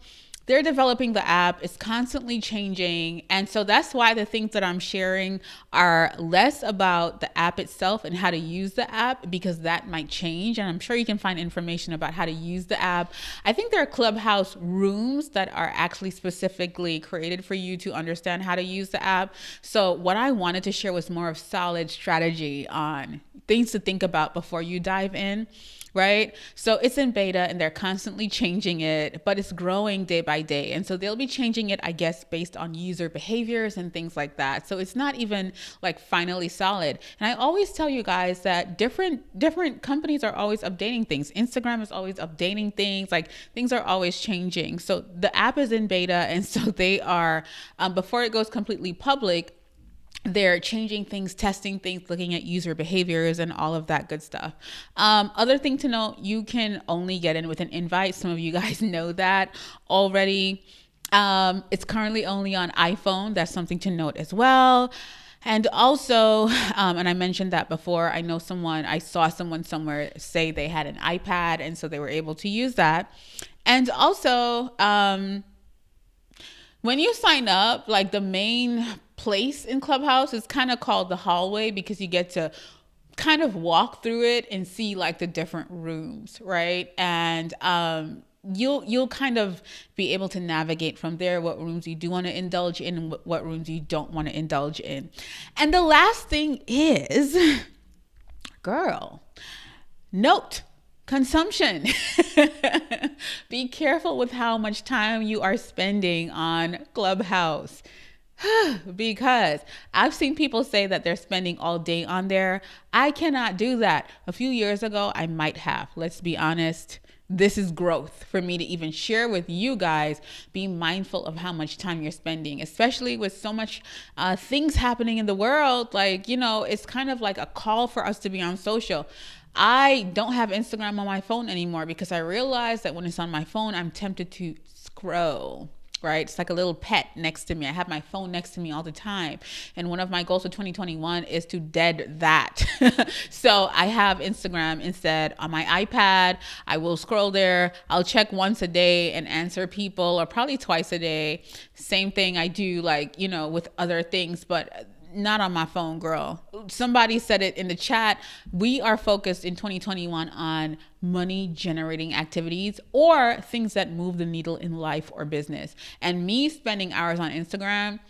They're developing the app. It's constantly changing. And so that's why the things that I'm sharing are less about the app itself and how to use the app, because that might change. And I'm sure you can find information about how to use the app. I think there are Clubhouse rooms that are actually specifically created for you to understand how to use the app. So what I wanted to share was more of solid strategy on things to think about before you dive in. Right? So it's in beta and they're constantly changing it, but it's growing day by day. And so they'll be changing it, I guess, based on user behaviors and things like that. So it's not even like finally solid. And I always tell you guys that different companies are always updating things. Instagram is always updating things, like things are always changing. So the app is in beta. And so they are, before it goes completely public, they're changing things, testing things, looking at user behaviors and all of that good stuff. Other thing to note, you can only get in with an invite. Some of you guys know that already. It's currently only on iPhone. That's something to note as well. And also, and I mentioned that before, I saw someone somewhere say they had an iPad and so they were able to use that. And also, when you sign up, like the main place in Clubhouse is kind of called the hallway, because you get to kind of walk through it and see like the different rooms, right? And you'll kind of be able to navigate from there what rooms you do want to indulge in and what rooms you don't want to indulge in. And the last thing is, girl, note consumption. Be careful with how much time you are spending on Clubhouse. Because I've seen people say that they're spending all day on there. I cannot do that. A few years ago, I might have. Let's be honest. This is growth for me to even share with you guys. Be mindful of how much time you're spending, especially with so much things happening in the world. Like, it's kind of like a call for us to be on social. I don't have Instagram on my phone anymore because I realized that when it's on my phone, I'm tempted to scroll. Right? It's like a little pet next to me. I have my phone next to me all the time. And one of my goals for 2021 is to dead that. So I have Instagram instead on my iPad. I will scroll there. I'll check once a day and answer people, or probably twice a day. Same thing I do with other things, but not on my phone, girl. Somebody said it in the chat. We are focused in 2021 on money generating activities or things that move the needle in life or business. And me spending hours on Instagram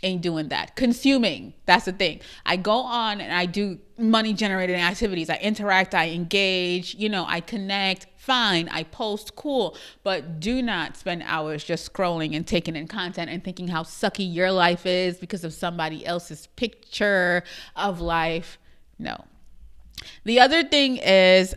ain't doing that. Consuming, that's the thing. I go on and I do money generating activities. I interact, I engage, I connect. Fine, I post, cool, but do not spend hours just scrolling and taking in content and thinking how sucky your life is because of somebody else's picture of life. No. The other thing is,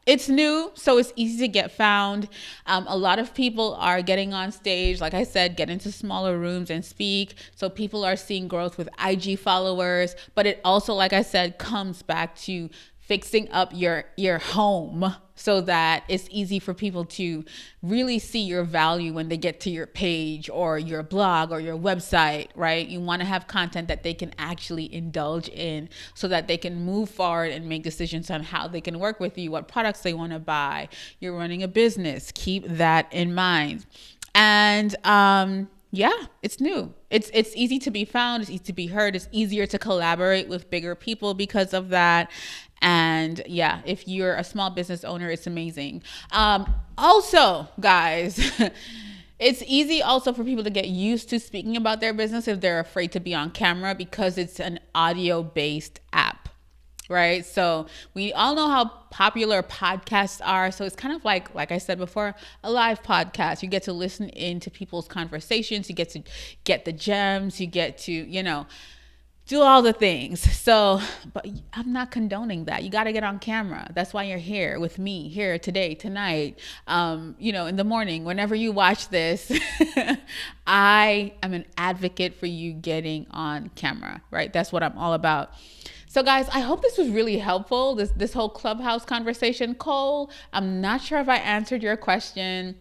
it's new, so it's easy to get found. A lot of people are getting on stage, like I said, get into smaller rooms and speak. So people are seeing growth with IG followers, but it also, like I said, comes back to fixing up your home so that it's easy for people to really see your value when they get to your page or your blog or your website, right? You want to have content that they can actually indulge in so that they can move forward and make decisions on how they can work with you, what products they want to buy. You're running a business. Keep that in mind. And yeah, it's new. It's easy to be found. It's easy to be heard. It's easier to collaborate with bigger people because of that. And yeah, if you're a small business owner, it's amazing. Also, guys, it's easy also for people to get used to speaking about their business if they're afraid to be on camera because it's an audio-based app. Right. So we all know how popular podcasts are. So it's kind of like I said before, a live podcast. You get to listen into people's conversations. You get to get the gems. You get to, do all the things. So, but I'm not condoning that. You got to get on camera. That's why you're here with me here today, tonight, in the morning, whenever you watch this. I am an advocate for you getting on camera, right? That's what I'm all about. So guys, I hope this was really helpful, this whole Clubhouse conversation. Cole, I'm not sure if I answered your question,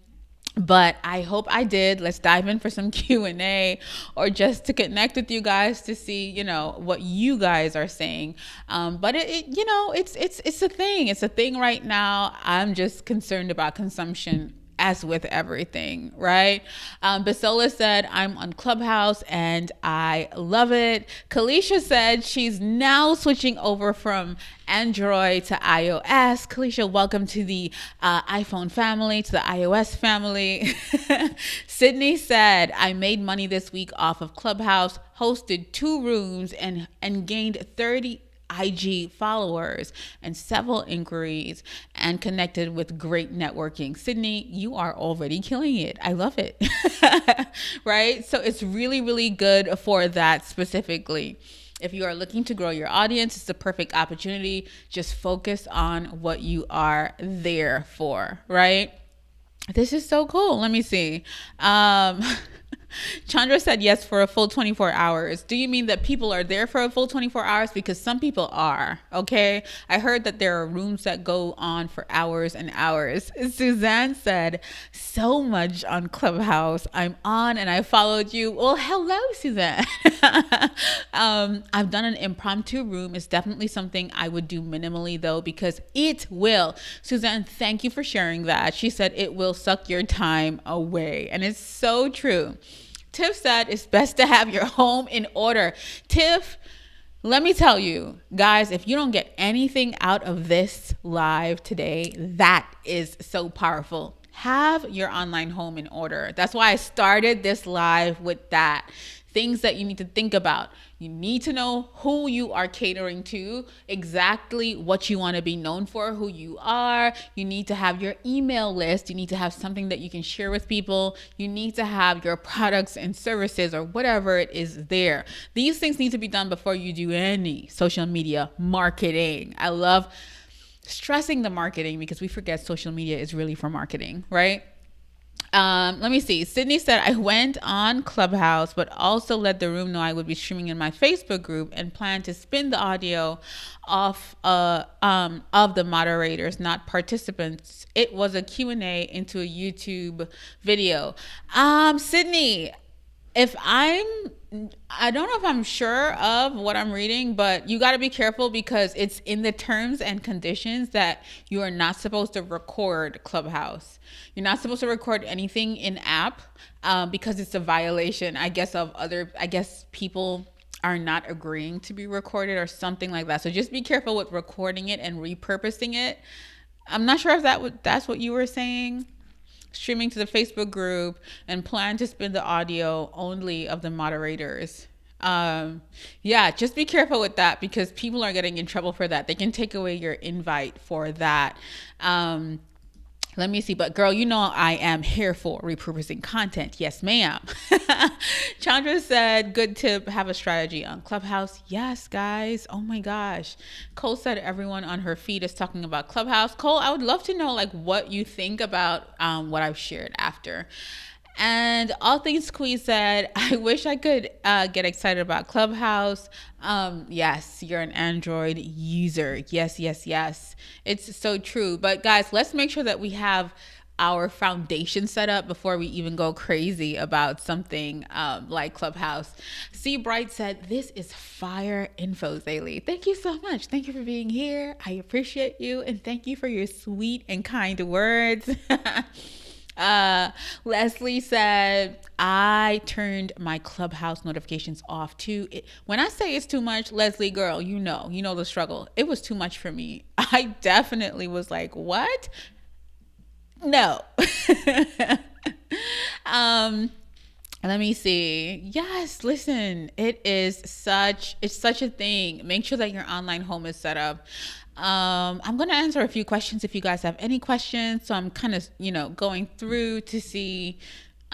but I hope I did. Let's dive in for some Q&A or just to connect with you guys to see, what you guys are saying. But it's a thing. It's a thing right now. I'm just concerned about consumption, as with everything, right? Basola said, I'm on Clubhouse and I love it. Kalisha said she's now switching over from Android to iOS. Kalisha, welcome to the iPhone family, to the iOS family. Sydney said, I made money this week off of Clubhouse, hosted 2 rooms and gained 30 IG followers and several inquiries and connected with great networking. Sydney, you are already killing it. I love it. Right? So it's really, really good for that specifically. If you are looking to grow your audience, it's the perfect opportunity. Just focus on what you are there for, right? This is so cool. Let me see. Chandra said yes for a full 24 hours. Do you mean that people are there for a full 24 hours? Because some people are, okay? I heard that there are rooms that go on for hours and hours. Suzanne said, so much on Clubhouse. I'm on and I followed you. Well, hello, Suzanne. I've done an impromptu room. It's definitely something I would do minimally though, because it will. Suzanne, thank you for sharing that. She said it will suck your time away. And it's so true. Tiff said it's best to have your home in order. Tiff, let me tell you, guys, if you don't get anything out of this live today, that is so powerful. Have your online home in order. That's why I started this live with that. Things that you need to think about. You need to know who you are catering to, exactly what you want to be known for, who you are. You need to have your email list. You need to have something that you can share with people. You need to have your products and services or whatever it is there. These things need to be done before you do any social media marketing. I love stressing the marketing because we forget social media is really for marketing, right? Let me see. Sydney said, I went on Clubhouse, but also let the room know I would be streaming in my Facebook group and plan to spin the audio off of the moderators, not participants. It was a Q&A into a YouTube video. Sydney, I don't know if I'm sure of what I'm reading, but you got to be careful because it's in the terms and conditions that you are not supposed to record Clubhouse. You're not supposed to record anything in app because it's a violation, I guess people are not agreeing to be recorded or something like that. So just be careful with recording it and repurposing it. I'm not sure if that's what you were saying. Streaming to the Facebook group and plan to spin the audio only of the moderators. Just be careful with that because people are getting in trouble for that. They can take away your invite for that. Let me see. But girl, I am here for repurposing content. Yes, ma'am. Chandra said, good tip, have a strategy on Clubhouse. Yes, guys. Oh my gosh. Cole said everyone on her feed is talking about Clubhouse. Cole, I would love to know what you think about what I've shared after. And All Things Squeeze said, I wish I could get excited about Clubhouse. Yes, you're an Android user. Yes, yes, yes. It's so true. But guys, let's make sure that we have our foundation set up before we even go crazy about something like Clubhouse. C Bright said, this is fire info, Zaylee. Thank you so much. Thank you for being here. I appreciate you. And thank you for your sweet and kind words. Leslie said, I turned my Clubhouse notifications off too. When I say it's too much, Leslie, girl, you know the struggle. It was too much for me. I definitely was like, what? No. Let me see. Yes, listen, it's such a thing. Make sure that your online home is set up. I'm going to answer a few questions if you guys have any questions. So I'm kind of, going through to see,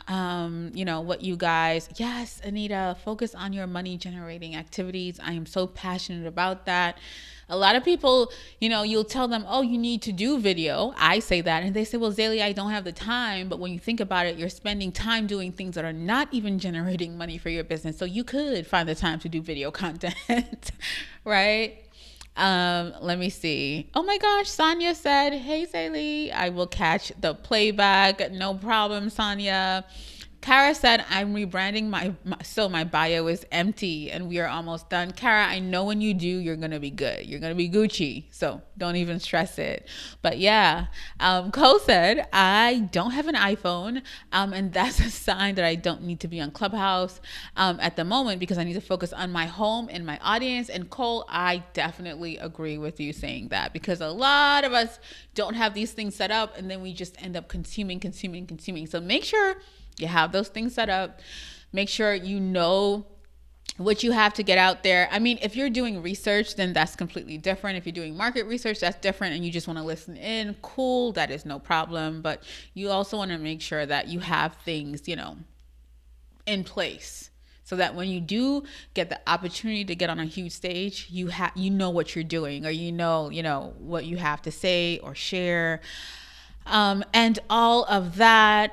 what you guys, yes, Anita, focus on your money generating activities. I am so passionate about that. A lot of people, you'll tell them, oh, you need to do video. I say that. And they say, well, Zaylee, I don't have the time. But when you think about it, you're spending time doing things that are not even generating money for your business. So you could find the time to do video content, right? Let me see. Oh my gosh, Sonia said, hey, Zaylee, I will catch the playback. No problem, Sonia. Kara said, I'm rebranding so my bio is empty and we are almost done. Kara, I know when you do, you're going to be good. You're going to be Gucci. So don't even stress it. But yeah, Cole said, I don't have an iPhone. And that's a sign that I don't need to be on Clubhouse at the moment because I need to focus on my home and my audience. And Cole, I definitely agree with you saying that because a lot of us don't have these things set up and then we just end up consuming. So make sure you have those things set up. Make sure you know what you have to get out there. I mean, if you're doing research, then that's completely different. If you're doing market research, that's different. And you just want to listen in, cool, that is no problem. But you also want to make sure that you have things, in place so that when you do get the opportunity to get on a huge stage, you know what you're doing, or you know what you have to say or share. And all of that.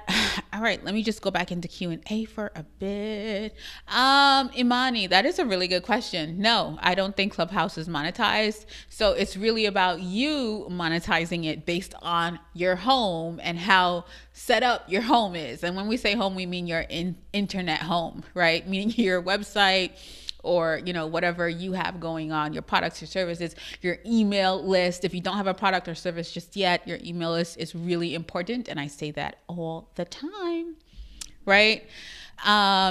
All right, let me just go back into Q&A for a bit. Imani, that is a really good question. No, I don't think Clubhouse is monetized. So it's really about you monetizing it based on your home and how set up your home is. And when we say home, we mean your internet home, right? Meaning your website, or whatever you have going on, your products or services, your email list. If you don't have a product or service just yet, your email list is really important, and I say that all the time, right?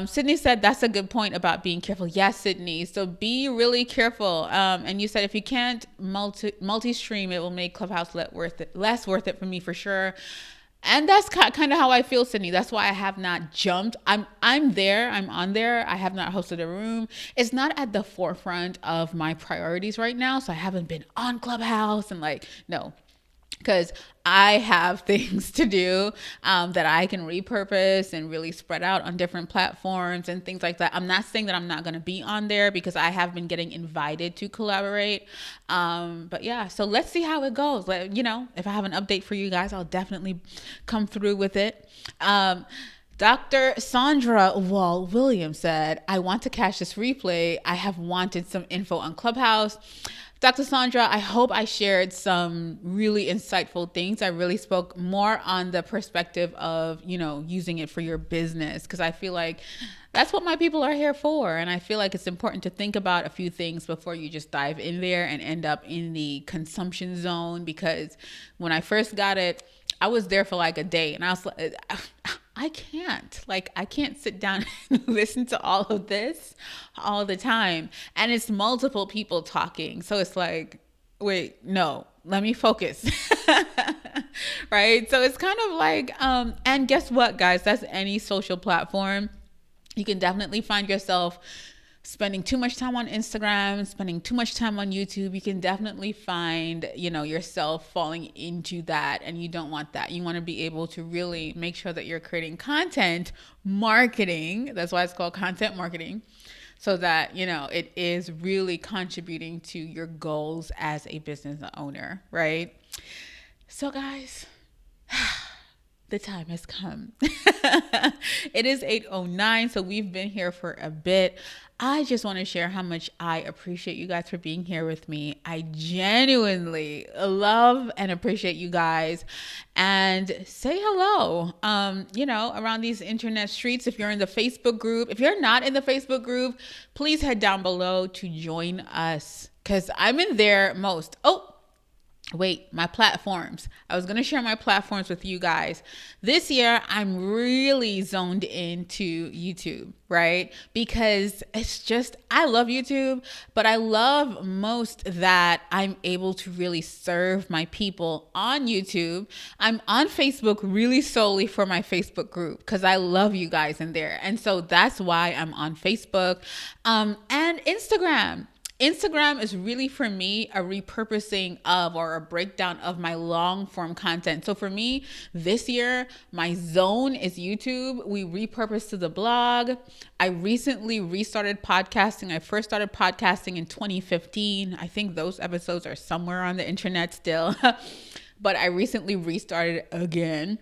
Sydney said that's a good point about being careful. Yes, Sydney, so be really careful. And you said if you can't multi-stream, it will make Clubhouse less worth it for me for sure. And that's kind of how I feel, Sydney. That's why I have not jumped. I'm there. I'm on there. I have not hosted a room. It's not at the forefront of my priorities right now. So I haven't been on Clubhouse and no, because I have things to do that I can repurpose and really spread out on different platforms and things like that. I'm not saying that I'm not going to be on there because I have been getting invited to collaborate. But yeah, so let's see how it goes. If I have an update for you guys, I'll definitely come through with it. Dr. Sandra Wall-Williams said, I want to catch this replay. I have wanted some info on Clubhouse. Dr. Sandra, I hope I shared some really insightful things. I really spoke more on the perspective of, using it for your business, because I feel like that's what my people are here for. And I feel like it's important to think about a few things before you just dive in there and end up in the consumption zone. Because when I first got it, I was there for a day and I was like, I can't sit down and listen to all of this all the time. And it's multiple people talking. So it's like, wait, no, let me focus. Right? So it's kind of and guess what, guys? That's any social platform. You can definitely find yourself spending too much time on Instagram, spending too much time on YouTube. You can definitely find, yourself falling into that, and you don't want that. You want to be able to really make sure that you're creating content marketing. That's why it's called content marketing, so that, it is really contributing to your goals as a business owner, right? So guys, the time has come. It is 8:09, so we've been here for a bit. I just want to share how much I appreciate you guys for being here with me. I genuinely love and appreciate you guys. And say hello, around these internet streets. If you're in the Facebook group, if you're not in the Facebook group, please head down below to join us, because I'm in there most. Oh, wait, my platforms. I was going to share my platforms with you guys. This year, I'm really zoned into YouTube, right? Because I love YouTube, but I love most that I'm able to really serve my people on YouTube. I'm on Facebook really solely for my Facebook group because I love you guys in there. And so that's why I'm on Facebook, and Instagram. Instagram is really, for me, a repurposing of, or a breakdown of, my long form content. So for me, this year, my zone is YouTube. We repurposed to the blog. I recently restarted podcasting. I first started podcasting in 2015. I think those episodes are somewhere on the internet still, but I recently restarted again.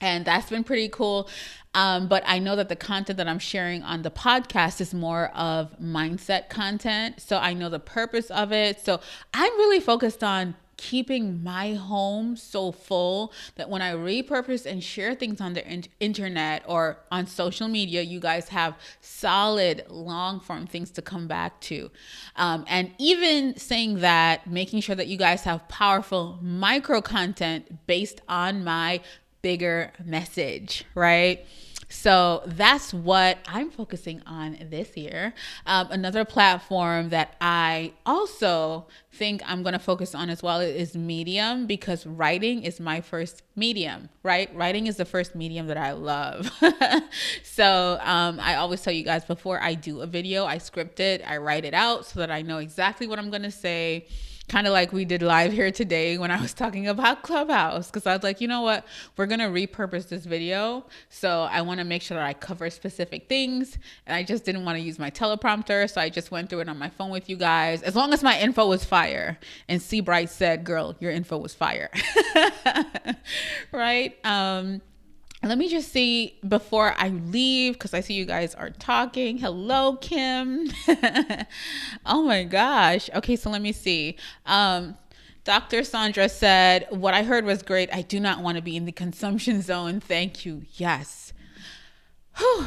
And that's been pretty cool. But I know that the content that I'm sharing on the podcast is more of mindset content. So I know the purpose of it. So I'm really focused on keeping my home so full that when I repurpose and share things on the internet or on social media, you guys have solid long form things to come back to. And even saying that, making sure that you guys have powerful micro content based on my bigger message, right? So that's what I'm focusing on this year. Another platform that I also think I'm going to focus on as well is Medium, because writing is my first medium, right? Writing is the first medium that I love. So I always tell you guys, before I do a video, I script it, I write it out so that I know exactly what I'm going to say. Kind of like we did live here today when I was talking about Clubhouse, because I was like, you know what, we're going to repurpose this video. So I want to make sure that I cover specific things. And I just didn't want to use my teleprompter. So I just went through it on my phone with you guys, as long as my info was fire. And Seabright said, girl, your info was fire. Right? Let me just see before I leave, because I see you guys are talking. Hello, Kim. Oh my gosh. Okay, so let me see. Dr. Sandra said, what I heard was great. I do not want to be in the consumption zone. Thank you. Yes. Whew.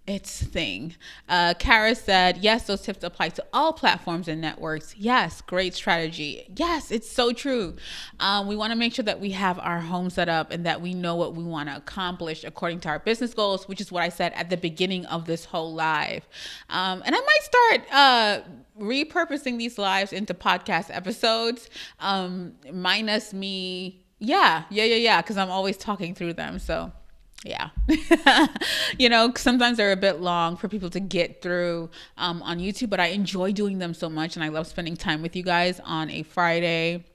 It's a thing. Kara said, yes, those tips apply to all platforms and networks. Yes, great strategy. Yes, it's so true. We want to make sure that we have our home set up and that we know what we want to accomplish according to our business goals, which is what I said at the beginning of this whole live. And I might start repurposing these lives into podcast episodes, minus me. Yeah, because I'm always talking through them. So yeah. Sometimes they're a bit long for people to get through on YouTube, but I enjoy doing them so much, and I love spending time with you guys on a Friday.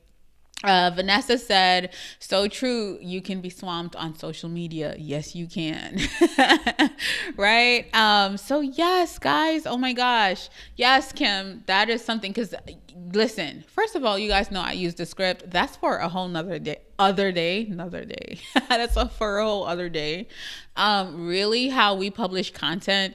Vanessa said, so true, you can be swamped on social media. Yes, you can. Right? So yes, guys, oh my gosh. Yes, Kim, that is something, because listen, first of all, you guys know I use the script. That's for a whole nother day. That's for a whole other day. Really, how we publish content,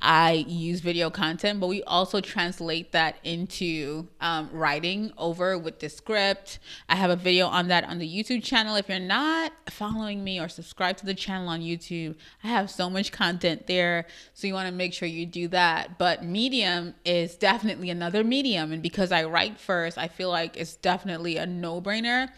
I use video content, but we also translate that into writing over with the script. I have a video on that on the YouTube channel. If you're not following me or subscribed to the channel on YouTube, I have so much content there. So you want to make sure you do that. But Medium is definitely another medium. And because I write first, I feel like it's definitely a no-brainer.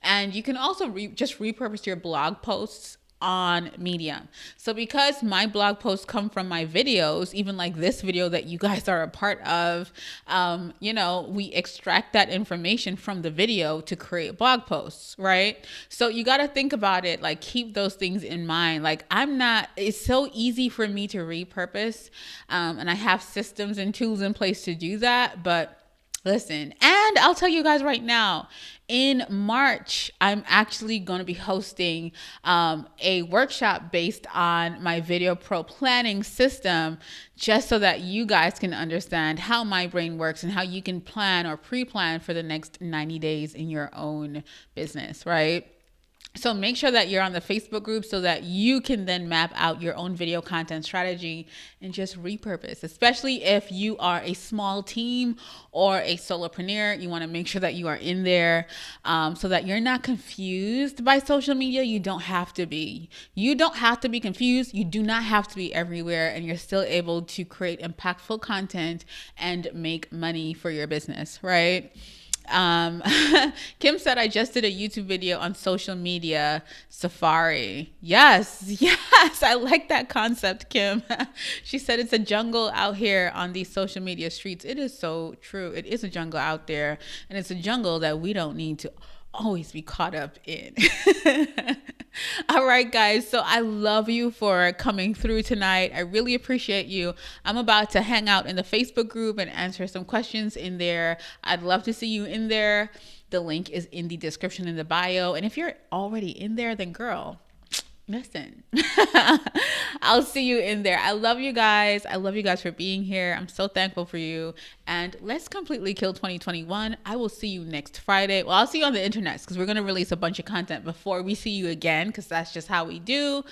And you can also just repurpose your blog posts on Medium. So because my blog posts come from my videos, even like this video that you guys are a part of, we extract that information from the video to create blog posts, right? So you got to think about it, like keep those things in mind. Like it's so easy for me to repurpose, and I have systems and tools in place to do that, but listen, and I'll tell you guys right now, in March, I'm actually going to be hosting a workshop based on my Video Pro planning system, just so that you guys can understand how my brain works and how you can plan or pre-plan for the next 90 days in your own business, right? So make sure that you're on the Facebook group so that you can then map out your own video content strategy and just repurpose, especially if you are a small team or a solopreneur. You want to make sure that you are in there so that you're not confused by social media. You don't have to be. You don't have to be confused. You do not have to be everywhere, and you're still able to create impactful content and make money for your business, right? Um, Kim said, I just did a YouTube video on social media safari. Yes, yes, I like that concept, Kim. She said it's a jungle out here on these social media streets. It is so true. It is a jungle out there, and it's a jungle that we don't need to always be caught up in. All right, guys. So I love you for coming through tonight. I really appreciate you. I'm about to hang out in the Facebook group and answer some questions in there. I'd love to see you in there. The link is in the description in the bio. And if you're already in there, then girl, listen, I'll see you in there. I love you guys. I love you guys for being here. I'm so thankful for you. And let's completely kill 2021. I will see you next Friday. Well, I'll see you on the internet because we're going to release a bunch of content before we see you again, because that's just how we do.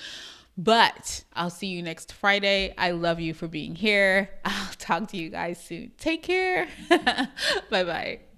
But I'll see you next Friday. I love you for being here. I'll talk to you guys soon. Take care. Bye-bye.